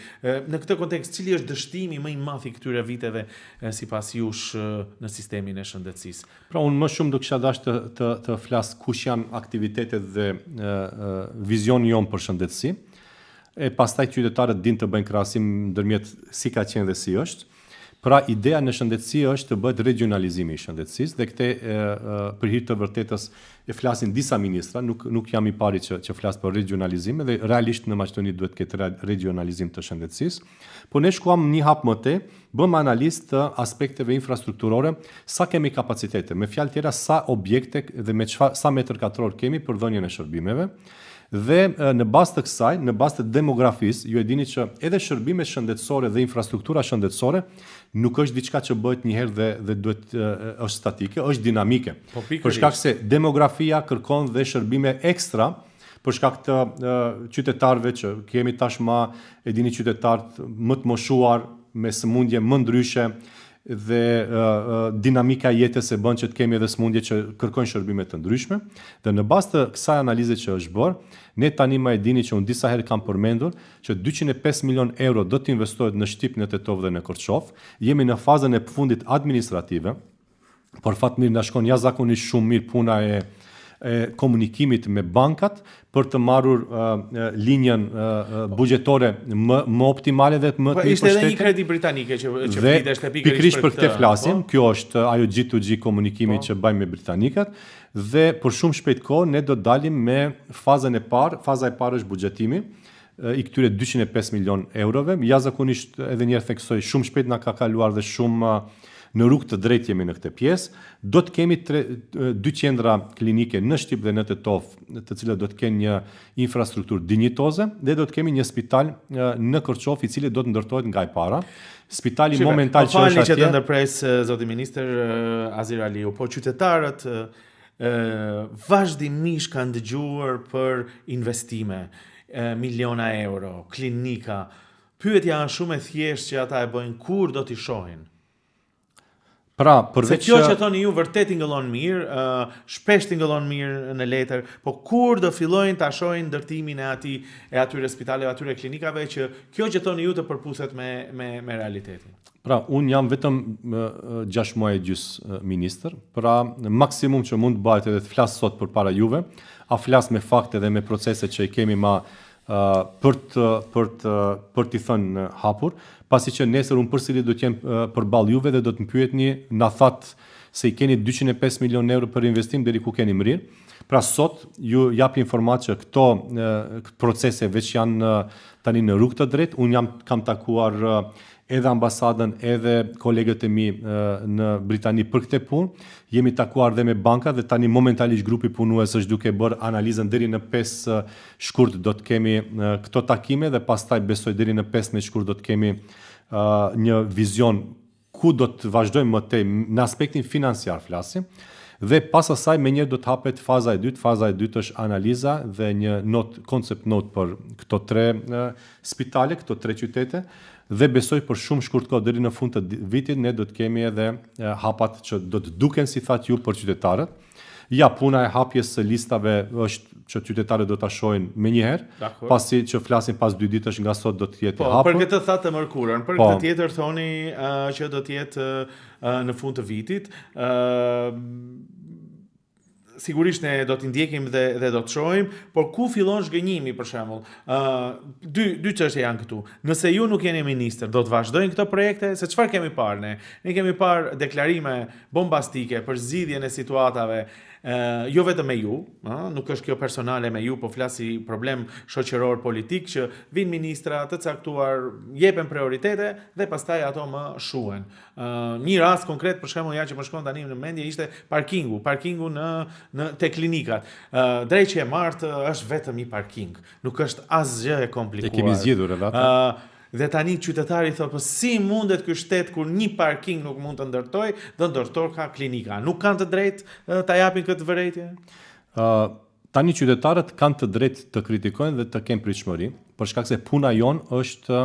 Në këtë kontekst, cili është dështimi më i madh i këtyre viteve sipas jush në sistemin e shëndetësisë? Pra unë më shumë do kisha dashur të flas kush janë aktivitetet dhe vizioni jon për shëndetësi. E pastaj qytetarët dinë të bëjnë krahasim ndërmjet si ka qenë dhe si është. Pra ideja në shëndetësi është të bëhet regionalizimi i shëndetësisë dhe këtë për hir të vërtetës e flasin disa ministra, nuk jam i pari që flas për regionalizim dhe realisht në Maqedoni duhet ketë regionalizim të shëndetësisë. Po ne shkuam një hap më te, bëm analizë të aspekteve infrastrukturore, sa kemi kapacitete, me fjalë tjera sa objekte dhe sa metër katror kemi për dhënien e shërbimeve. Dhe në bazë të kësaj, në bazë të demografisë, ju e dini që edhe shërbimet shëndetësore dhe infrastruktura shëndetësore nuk është diçka që bëhet një herë dhe duhet është statike, është dinamike. Për shkak se demografia kërkon dhe shërbime ekstra për shkak të qytetarëve që kemi tashmë, e dini qytetarët më të moshuar me sëmundje më ndryshe dhe dinamika e jetës e bën që të kemi edhe sëmundje që kërkojnë shërbime të ndryshme. Dhe në bazë të kësaj analize që është bërë, ne tani më e dini që unë disa herë kam përmendur që 205 milion euro do të investohet në Shqip, në Tetov dhe në Korçov. Jemi në fazën e fundit administrative, por fat mirë na shkon jashtëzakonisht shumë mirë puna e komunikimit me bankat për të marrur linjën buxhetore më optimale dhe më të ishte edhe një kredi britanike që fliteshte pikërisht për këtë flasim. Kjo është ajo G2G komunikimi që bëjmë me britanikët dhe për shumë shpejt kohë ne do të dalim me fazën e parë. Faza e parë është buxhetimi i këtyre 205 milion eurove. Jashtëzakonisht edhe një herë theksoj, shumë shpejt na ka kaluar dhe shumë në rrugë të drejtë jemi në këtë pjesë. Do të kemi 2 qendra klinike në Shqip dhe në Tetov, të cilat do të kenë një infrastrukturë dinjitoze dhe do të kemi një spital në Korçov i cili do të ndërtohet nga e para. Spitali momental që është atje. Që të ndërpres zoti ministër Azir Aliu, po qytetarët vazhdimisht kanë dëgjuar për investime, miliona euro, klinika. Pyetja është shumë e thjeshtë që ata e bëjnë kur do t'i shohin. Pra, përveç se kjo që thoni ju vërtet i ngëllon mirë, shpesh i ngëllon mirë në letër, po kur do fillojnë ta shohin ndërtimin e atyre spitaleve, atyre klinikave që kjo që thoni ju të përpuset me realitetin. Pra, unë jam vetëm 6 muaj e gjys ministër, pra maksimum që mund të bëhet edhe të flas sot përpara juve, a flas me fakte dhe me procese që i kemi ma për t'i thënë hapur, pasi që nesër unë përsëri do t'jem përballë juve dhe do të më pyetni, na thatë se i keni 205 milion euro për investim deri ku keni mrirë. Pra sot ju jap informatë që këto procese veç janë tani në rrugë të drejtë. Unë kam takuar edhe ambasadën, edhe kolegët e mi në Britani për këtë punë. Jemi takuar dhe me banka dhe tani momentalisht grupi punues është duke bërë analizën deri në 5 shkurt do të kemi këto takime dhe pastaj besoj deri në 15 shkurt do të kemi një vizion ku do të vazhdojmë më tej në aspektin financiar flasim. Dhe pas asaj me njerë do të hapet faza e dytë. Faza e dytë është analiza dhe një concept note për këto 3 spitale, këto 3 qytete. Dhe besoj për shumë shkurt kohë deri në fund të vitit ne do të kemi edhe hapat që do të duken si thatë ju për qytetarët. Ja, puna e hapjes së listave është që qytetarët do ta shohin menjëherë, pasi që flasin pas 2 ditësh nga sot do të jetë hapur. Për këtë thatë të mërkurën, për këtë tjetër thoni që do të jetë në fund të vitit. Sigurisht ne do t'i ndjekim dhe do të shohim, por ku fillon zhgënjimi për shembull? Dy çështje janë këtu. Nëse ju nuk jeni ministër, do të vazhdojnë këto projekte? Se çfarë kemi parë ne? Ne kemi parë deklarime bombastike për zgjidhjen e situatave. Jo vetëm me ju, nuk është kjo personale me ju, po flasi problem shoqëror politik që vinë ministra të caktuar, jepen prioritete dhe pastaj ato më shuhen. Një rast konkret për shembull ja që më shkon tani në mendje ishte parkingu te klinikat. Drejtje e Martë është vetëm një parking, nuk është asgjë e komplikuar. E kemi zgjidhur edhe Dhe tani qytetari thotë, po si mundet ky shtet kur një parking nuk mund të ndërtoj, do ndërtoj ka klinika. Nuk kanë të drejtë ta japin këtë vërejtje? Tani qytetarët kanë të drejtë të kritikojnë dhe të kenë pritshmëri, për shkak se puna jonë është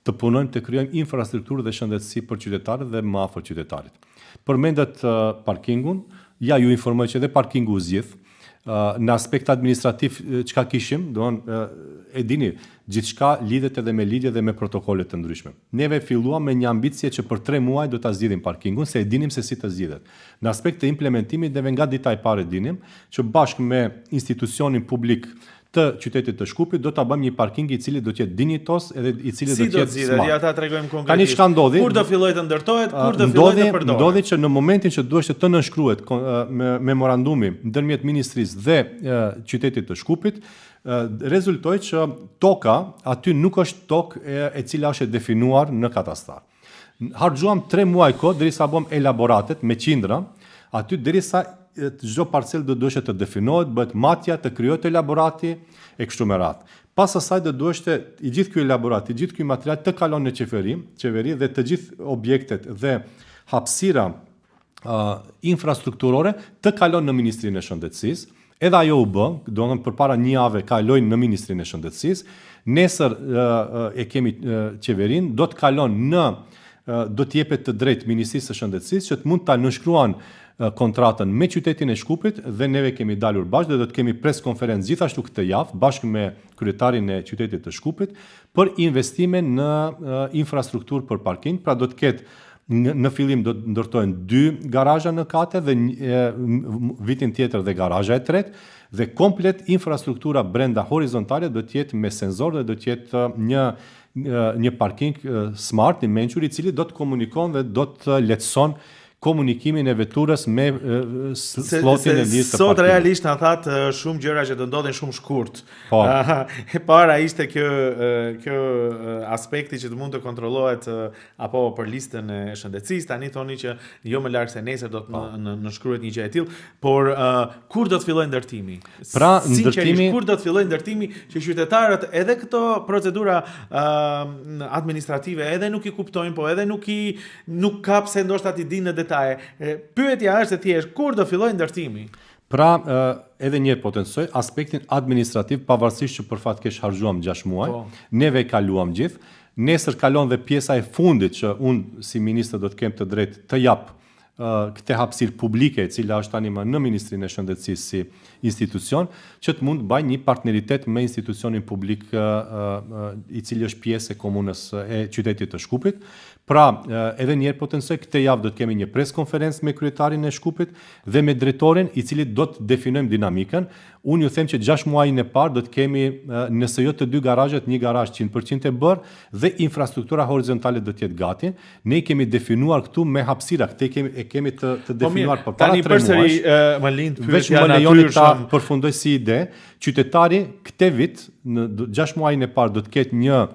të punojmë të krijojmë infrastrukturë dhe shëndetësi për qytetarët dhe më afër qytetarit. Përmendet parkingun, ja ju informoj që edhe parkingu u zgjidh. Në aspekt administrativ çka kishim, e dini, gjithçka lidhet edhe me lidhje dhe me protokole të ndryshme. Neve filluam me një ambicie që për 3 muaj do ta zgjidhim parkingun, se e dinim se si të zgjidhet. Në aspekt të implementimit neve nga dita e parë dinim që bashkë me institucionin publik të qytetit të Shkupit do ta bëjmë një parking i cili do të jetë dinjitos edhe i cili do të jetë smart. Ja ta tregojmë konkretisht. Tani çka ndodhi? Kur do fillojë të ndërtohet, kur do fillojë të përdoret? Ndodhi që në momentin që duhej të nënshkruhet memorandumi ndërmjet ministrisë dhe qytetit të Shkupit, rezultoi që toka aty nuk është tokë e cila është definuar në katastar. Harxuam 3 muaj kohë derisa bëm elaboratet me qindra, aty derisa çdo parcel do duhet të definohet, bëhet matja, të krijohet elaborati e kështu me radhë. Pas asaj do duhet i gjithë ky elaborat, i gjithë ky material të kalon në qeveri dhe të gjithë objektet dhe hapësira infrastrukturore të kalon në Ministrinë e Shëndetësisë. Edhe ajo u bë, domethënë përpara një jave kalojnë në Ministrinë e Shëndetësisë. Nesër e kemi qeverinë, do të kalon do të jepet të drejtë Ministrisë së Shëndetësisë që të mund ta nënshkruan kontratën me qytetin e Shkupit dhe neve kemi dalur bashkë dhe do të kemi pres konferencë gjithashtu këtë javë bashkë me kryetarin e qytetit të Shkupit për investime në infrastrukturë për parking. Pra do të ketë në fillim do të ndërtohen 2 garazha në kate dhe vitin tjetër dhe garazha e tretë dhe komplet infrastruktura brenda horizontale do të jetë me senzor dhe do të jetë një parking smart i mençur i cili do të komunikon dhe do të lehtëson komunikimin e veturës me slotin e lirë të parkimit. Sot realisht na thatë shumë gjëra që do ndodhin shumë shkurt. E para ishte kjo aspekti që të mund të kontrollohet apo për listën e shëndetësisë. Tani thoni që jo më larg se nesër do të nënshkruhet një gjë e tillë, por kur do të fillojë ndërtimi? Pra, ndërtimi kur do të fillojë ndërtimi që qytetarët edhe këto procedura administrative edhe nuk i kuptojnë, po edhe nuk ka pse ndoshta ti dinë në detaje. Pyetja është e thjeshtë, kur do fillojë ndërtimi? Pra, edhe një potencoj, aspektin administrativ, pavarësisht që për fat keq harxuam 6 muaj, neve e kaluam gjithë. Nesër kalon dhe pjesa e fundit që unë si ministër do të kem të drejtë të jap këtë hapësirë publike, e cila është tani më në Ministrinë e Shëndetësisë si institucion, që të mund bëj një partneritet me institucionin publik i cili është pjesë e komunës e qytetit të Shkupit, Pra, edhe njerë potencoj, këtë javë do të kemi një pres konferencë me kryetarin e Shkupit dhe me drejtorin i cili do të definojmë dinamikën. Unë ju them që 6 muajin e parë do të kemi, nëse jo të 2 garazhet, një garazh 100% e bërë dhe infrastruktura horizontale do të jetë gati. Ne kemi definuar këtu me hapësira, këtë kemi të definuar për para 3 muaj. Më lind Veç më lejoni ta përfundoj si ide, qytetari këtë vit në 6 muajin e parë do të ketë një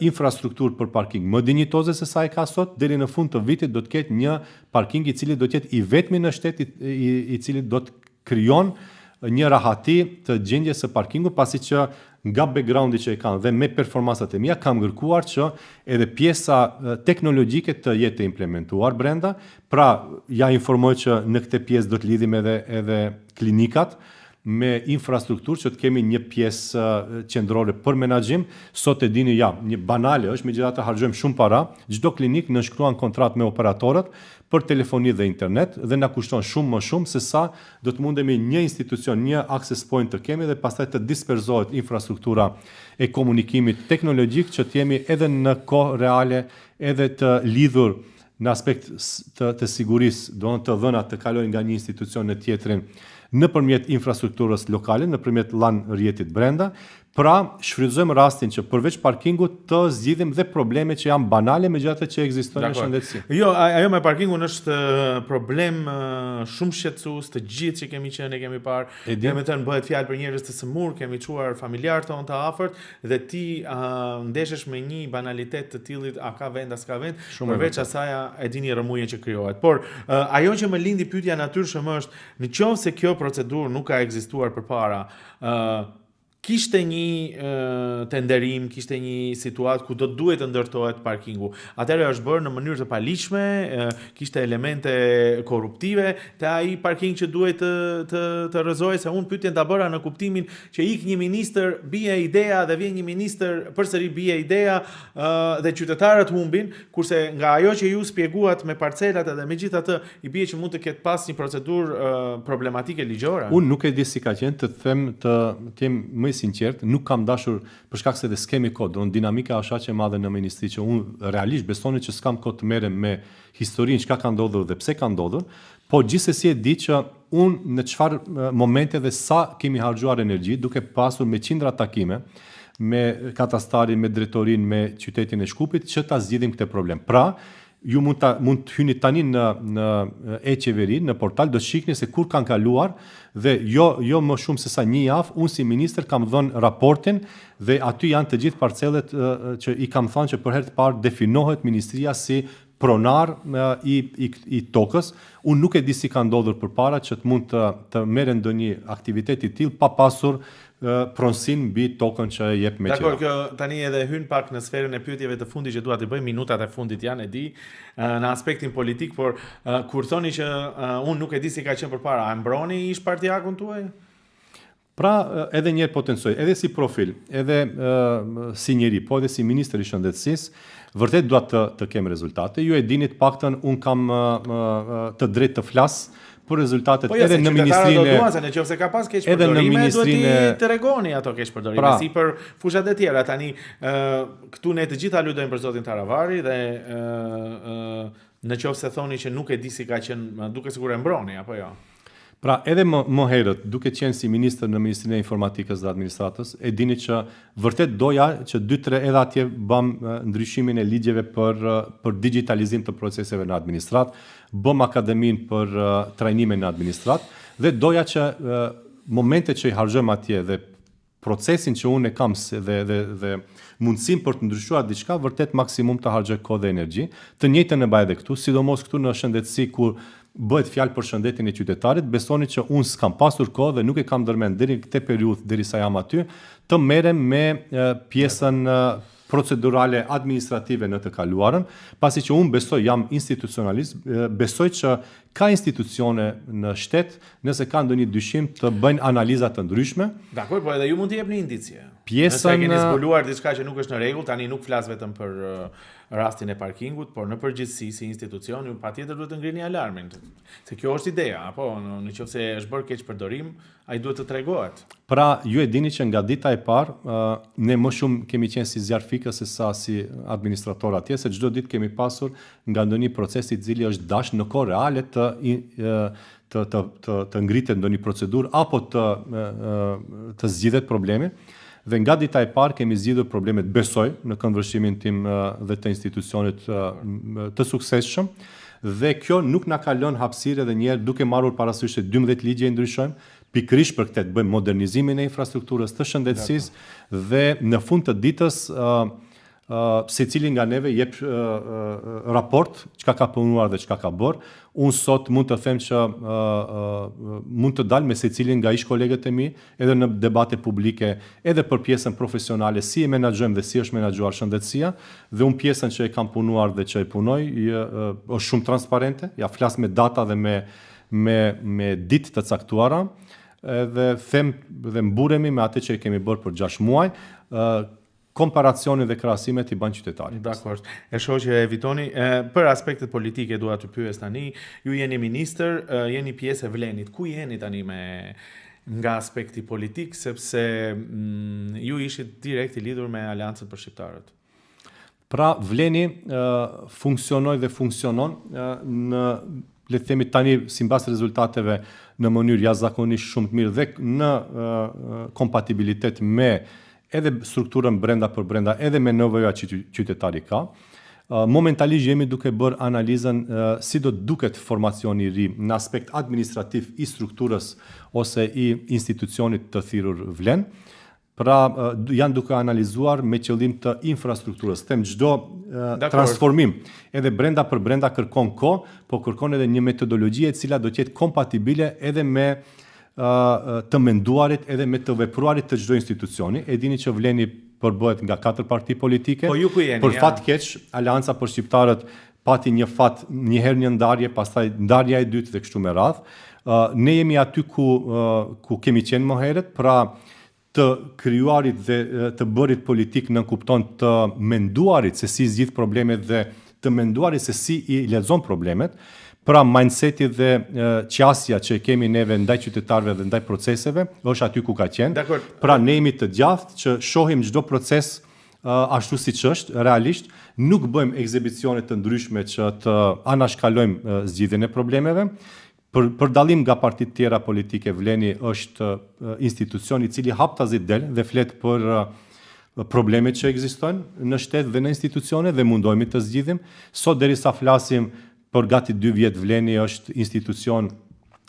infrastrukturë për parking më dinjitoze se sa e ka sot, deri në fund të vitit do të ketë një parking i cili do të jetë i vetmi në shtet i cili do të krijon një rahati të gjendjes së parkingut, pasi që nga backgroundi që e kanë dhe me performansat e mia kam kërkuar që edhe pjesa teknologjike të jetë implementuar brenda. Pra, ja informoj që në këtë pjesë do të lidhim edhe klinikat me infrastrukturë që të kemi një pjesë qendrore për menaxhim. Sot e dini një banale është, megjithatë harxojmë shumë para. Çdo klinik nënshkruan kontratë me operatorët për telefoni dhe internet dhe na kushton shumë më shumë se sa do të mundemi një institucion, një access point të kemi dhe pastaj të disperzohet infrastruktura e komunikimit teknologjik që të jemi edhe në kohë reale, edhe të lidhur në aspekt të sigurisë, do të dhënat të kalojnë nga një institucion në tjetrin nëpërmjet infrastrukturës lokale, nëpërmjet LAN rrjetit brenda. Pra, shfrytëzojmë rastin që përveç parkingut të zgjidhim dhe probleme që janë banale megjithatë që ekzistojnë në shëndetësi. Jo, ajo me parkingun është problem shumë shqetësues, të gjithë që kemi parë. Kemi thënë bëhet fjalë për njerëz të sëmur, kemi çuar familjarë tonë të afërt dhe ti ndeshesh me një banalitet të tillë, a ka vend, as ka vend, përveç asaj e dini rrëmujën që krijohet. Por ajo që më lindi pyetja natyrshëm është, nëse kjo procedurë nuk ka ekzistuar përpara, kishte një tenderim, kishte një situatë ku do duhet të ndërtohet parkingu. Atëherë është bërë në mënyrë të paligjshme, kishte elemente korruptive te ai parking që duhet të rrëzohej, se unë pyetjen ta bëra në kuptimin që ik një ministër, bie ideja dhe vjen një ministër, përsëri bie ideja dhe qytetarët humbin, kurse nga ajo që ju spjeguat me parcelat edhe megjithatë i bie që mund të ketë pas një procedurë problematike ligjore. Unë nuk e di si ka qenë, të jem më sinqert, nuk kam dashur për shkak se dhe s'kemi kohë, do në dinamika është aq e madhe në ministri që unë realisht besoni që s'kam kohë të merrem me historinë çka ka ndodhur dhe pse ka ndodhur, po gjithsesi e di që unë në çfarë momente dhe sa kemi harxuar energji duke pasur me qindra takime me katastarin, me drejtorinë, me qytetin e Shkupit që ta zgjidhim këtë problem. Pra, ju mund të hyni tani në e-qeveri, në portal, do të shihni se kur kanë kaluar dhe jo më shumë se sa një javë, unë si ministër kam dhënë raportin dhe aty janë të gjithë parcelet që i kam thënë që për herë të parë definohet ministria si pronar i tokës. Unë nuk e di si ka ndodhur përpara që të mund të merren ndonjë aktivitet i tillë pa pasur pronësin mbi tokën që jep me qira. Dakor, kjo tani edhe hyn pak në sferën e pyetjeve të fundit që dua t'i bëj, minutat e fundit janë, e di, në aspektin politik, por kur thoni që unë nuk e di si ka qenë përpara, a mbroni ish partiakun tuaj? Pra, edhe njerë potencoj, edhe si profil, edhe si njeri, po edhe si ministër i shëndetësisë, vërtet dua të kem rezultate. Ju e dinit paktën unë kam të drejtë të flas për rezultatet edhe në ministrinë. Nëse ka pas keq përdorime, duhet të tregoni ato keq përdorime, si për fushat e tjera. Tani këtu ne të gjitha lutojmë për zotin Taravari dhe nëse thoni që nuk e di si ka qenë, duke sigur e mbroni apo jo. Pra, edhe më herët, duke qenë si ministër në Ministrinë e Informatikës dhe Administratës, e dini që vërtet doja që 2-3 edhe atje bëm ndryshimin e ligjeve për digitalizim të proceseve në administratë, bëm akademinë për trajnime në administratë dhe doja që momente që i harxojmë atje dhe procesin që unë e kam dhe mundësim për të ndryshuar diçka, vërtet maksimum të harxoj kohë dhe energji. Të njëjtën e bëj edhe këtu, sidomos këtu në shëndetësi kur bëhet fjalë për shëndetin e qytetarit, besoni që unë s'kam pasur kohë dhe nuk e kam ndërmend deri në këtë periudhë derisa jam aty, të merrem me pjesën procedurale administrative në të kaluarën, pasi që unë besoj, jam institucionalist, besoj që ka institucione në shtet, nëse ka ndonjë dyshim të bëjnë analiza të ndryshme. Dakor, po edhe ju mund të jepni indicje. Pjesën nëse keni zbuluar diçka që nuk është në rregull, tani nuk flas vetëm për rastin e parkingut, por në përgjithësi si institucion ju patjetër duhet të ngrini alarmin. Se kjo është ideja, apo në qoftë se është bërë keq përdorim, ai duhet të tregohet. Pra, ju e dini që nga dita e parë, ne më shumë kemi qenë si zjarfikës se sa si administrator atje, se çdo ditë kemi pasur nga ndonjë proces i cili është dash në kohë reale të ngritet ndonjë procedurë apo të zgjidhet problemi. Dhe nga dita e parë kemi zgjidhur problemet, besoj, në këndvështrimin tim dhe të institucionit të suksesshëm, dhe kjo nuk na ka lënë hapësirë edhe një herë duke marrur parasysh se 12 ligje i ndryshojmë, pikërisht për këtë të bëjmë modernizimin e infrastrukturës të shëndetësisë dhe në fund të ditës secili nga neve jep raport çka ka punuar dhe çka ka bërë. Unë sot mund të them që mund të dal me secilin nga ish kolegët e mi edhe në debate publike, edhe për pjesën profesionale, si e menaxhojmë dhe si është menaxhuar shëndetësia, dhe unë pjesën që e kam punuar dhe që e punoj është shumë transparente, ja flas me data dhe me ditë të caktuara, dhe them dhe mburemi me atë që e kemi bërë për 6 muaj. Komparacionin dhe krahasimet i bën qytetarit. Dakor. E shoh që evitoni për aspektet politike dua të pyes tani, ju jeni ministër, jeni pjesë e Vlenit. Ku jeni tani nga aspekti politik, sepse ju ishit direkt i lidhur me Aleancën për Shqiptarët? Pra, Vleni funksionoi dhe funksionon në, le të themi tani, sipas rezultateve, në mënyrë jashtëzakonisht shumë të mirë dhe në kompatibilitet me edhe strukturën brenda për brenda, edhe me nevojat që qytetari ka. Momentalisht jemi duke bërë analizën si do të duket formacioni i ri në aspekt administrativ i strukturës ose i institucionit të thirrur Vlen. Pra, janë duke analizuar me qëllim të infrastrukturës. Them çdo transformim edhe brenda për brenda kërkon kohë, po kërkon edhe një metodologji e cila do të jetë kompatibile edhe me të menduarit edhe me të vepruarit të çdo institucioni. E dini që Vleni përbëhet nga 4 parti politike. Po ju ku jeni? Për fat keq, Aleanca për Shqiptarët pati një fat, një herë një ndarje, pastaj ndarja e dytë dhe kështu me radhë. Ne jemi aty ku kemi qenë më herët, pra të krijuarit dhe të bërit politik në kupton të menduarit se si zgjidh problemet dhe të menduarit se si i lexon problemet. Pra, mindseti dhe qasja që kemi neve ndaj qytetarëve dhe ndaj proceseve është aty ku ka qenë. Pra, ne jemi të gjatë që shohim çdo proces ashtu siç është, realisht, nuk bëjmë ekzibicione të ndryshme që të anashkalojmë zgjidhjen e problemeve. Për dallim nga partitë tjera politike, Vleni është institucion i cili haptazit del dhe flet për problemet që ekzistojnë në shtet dhe në institucione dhe mundohemi të zgjidhim. Sot derisa flasim, për gati 2 vjet Vleni është institucion,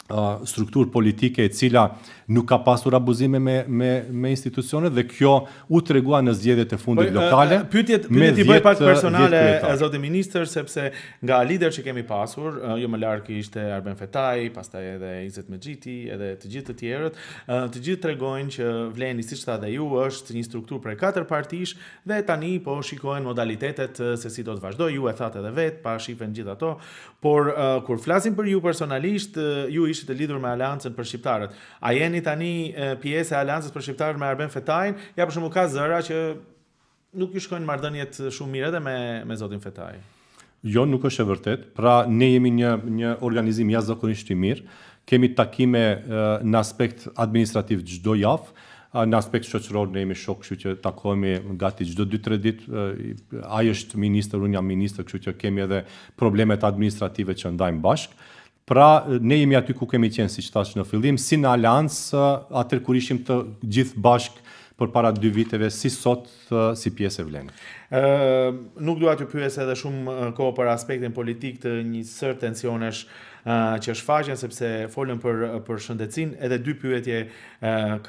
strukturë politike e cila nuk ka pasur abuzime me institucione dhe kjo u tregua në zgjedhjet e fundit lokale. Pyetjet i bëj pak personale, zoti ministër, sepse nga lider që kemi pasur, jo më larg ishte Arben Fetaj, pastaj edhe Izet Mexhiti, edhe të gjithë të tjerët, të gjithë tregojnë që Vleni, siç tha dhe ju, është një strukturë prej 4 partish dhe tani po shikohen modalitetet se si do të vazhdojë. Ju e thatë edhe vet, pa shifen gjithë ato, por kur flasim për ju personalisht, ju ishit e lidhur me Aleancën për Shqiptarët. A jeni tani pjesë e Aleancës për Shqiptarët me Arben Fetajin? Ja, për shembull, ka zëra që nuk ju shkojnë marrëdhëniet shumë mirë edhe me zotin Fetaj. Jo, nuk është e vërtet. Pra, ne jemi një organizim jashtëzakonisht i mirë. Kemi takime në aspekt administrativ çdo javë. Në aspekt shoqëror ne jemi shok, kështu që takohemi gati çdo 2-3 ditë. Ai është ministër, unë jam ministër, kështu që kemi edhe problemet administrative që ndajmë bashkë. Pra, ne jemi aty ku kemi qenë, siç thash në fillim, si në Aleancë, atëherë kur ishim të gjithë bashkë përpara 2 viteve, si sot, si pjesë e Vlenit. Nuk dua t'ju pyes edhe shumë kohë për aspektin politik të një sër tensionesh që shfaqen, sepse folën për shëndetësinë, edhe 2 pyetje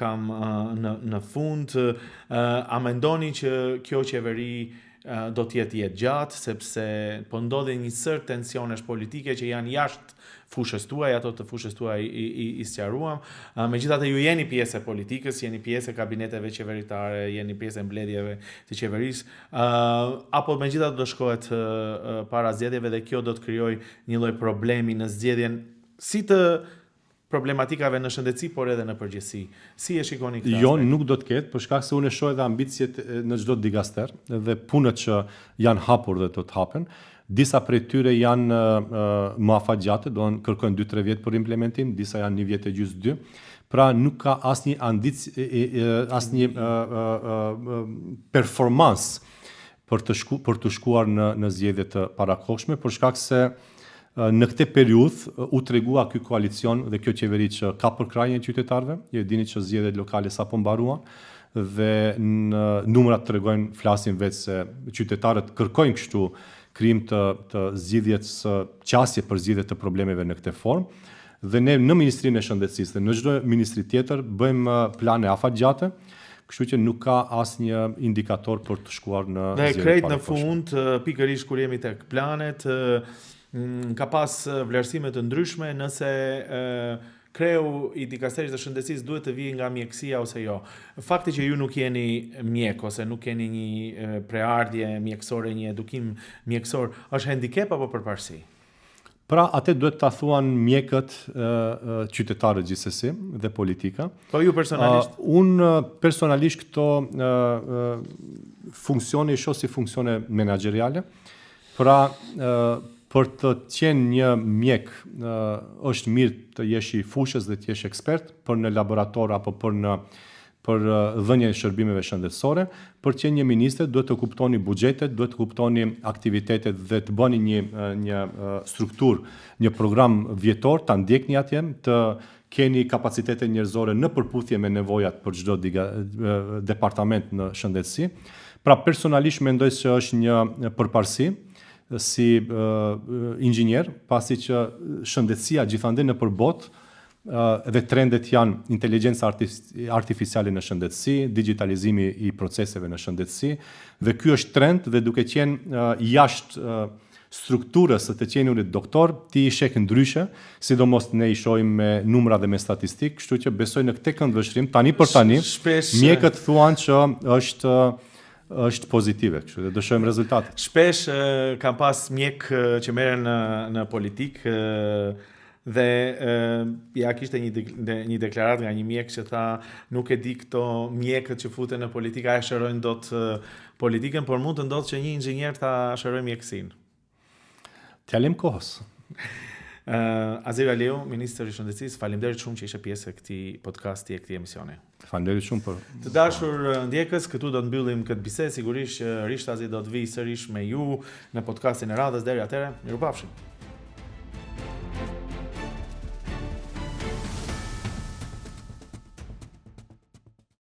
kam në fund. A mendoni që kjo qeveri do të jetë gjatë, sepse po ndodhin një sër tensionesh politike që janë jashtë fushës tuaj, ato të fushës tuaj i sqaruam. Megjithatë ju jeni pjesë e politikës, jeni pjesë e kabineteve qeveritare, jeni pjesë e mbledhjeve të qeverisë, apo megjithatë do shkohet para zgjedhjeve dhe kjo do të krijojë një lloj problemi në zgjedhjen si të problematikave në shëndetësi, por edhe në përgjithësi. Si e shikoni këtë? Jo, nuk do të ketë, për shkak se unë shoh edhe ambicjet në çdo digaster dhe punët që janë hapur dhe do të hapen. Disa prej tyre janë më afatgjate, do të kërkojnë 2-3 vjet për implementim, disa janë 1 vjet e gjysmë 2. Pra nuk ka asnjë asnjë performancë për të shkuar në zgjedhje të parakohshme, për shkak se në këtë periudhë u tregua ky koalicion dhe kjo qeveri që ka përkrahjen e qytetarëve. Ju dini që zgjedhjet lokale sapo mbaruan dhe numrat tregojnë, flasin vetë se qytetarët kërkojnë kështu krijim të zgjidhjes qasje për zgjidhje të problemeve në këtë formë. Dhe ne në Ministrinë e Shëndetësisë dhe në çdo ministri tjetër bëjmë plane afatgjate, kështu që nuk ka asnjë indikator për të shkuar në zgjedhje. Dhe krejt në fund, pikërisht kur jemi tek planet, ka pas vlerësime të ndryshme nëse kreu i dikasterisë të shëndetësisë duhet të vijë nga mjekësia ose jo. Fakti që ju nuk jeni mjek ose nuk keni një preardhje mjekësore, një edukim mjekësor, është handicap apo përparësi? Pra, atë duhet ta thuan mjekët, qytetarët gjithsesi dhe politika. Po ju personalisht? Unë personalisht këto funksione i shoh si funksione menaxheriale. Pra, për të qenë një mjek, është mirë të jesh i fushës dhe të jesh ekspert për në laborator apo për dhënien e shërbimeve shëndetësore. Për të qenë një ministër duhet të kuptoni buxhetet, duhet të kuptoni aktivitetet dhe të bëni një strukturë, një program vjetor, ta ndjekni atje, të keni kapacitete njerëzore në përputhje me nevojat për çdo departament në shëndetësi. Pra personalisht mendoj se është një përparësi si inxhinier, pasi që shëndetësia gjithandej nëpër botë dhe trendet janë inteligjenca artificiale në shëndetësi, digitalizimi i proceseve në shëndetësi, dhe ky është trend dhe duke qenë jashtë strukturës së të qeniurit doktor, ti i sheh ndryshe, sidomos ne i shohim me numra dhe me statistikë, kështu që besoj në këtë këndvështrim, tani për tani, mjekët thuan që është pozitive, kështu dhe do shohim rezultate. Shpesh kam pas mjek që merren në politikë dhe ja kishte një deklaratë nga një mjek që tha nuk e di këto mjekët që futen në politikë a shërojnë dot politikën, por mund të ndodhë që një inxhinier ta shërojë mjekësinë. T'jalim kohës. Azir Aliu, Ministri i Shëndetësisë, faleminderit shumë që ishe pjesë e këtij podcasti e këtij emisioni. Faleminderit shumë për. Të dashur ndjekës, këtu do të mbyllim këtë bisedë, sigurisht Rishtazi do të vijë sërish me ju në podcastin e radhës. Deri atëherë, mirupafshim.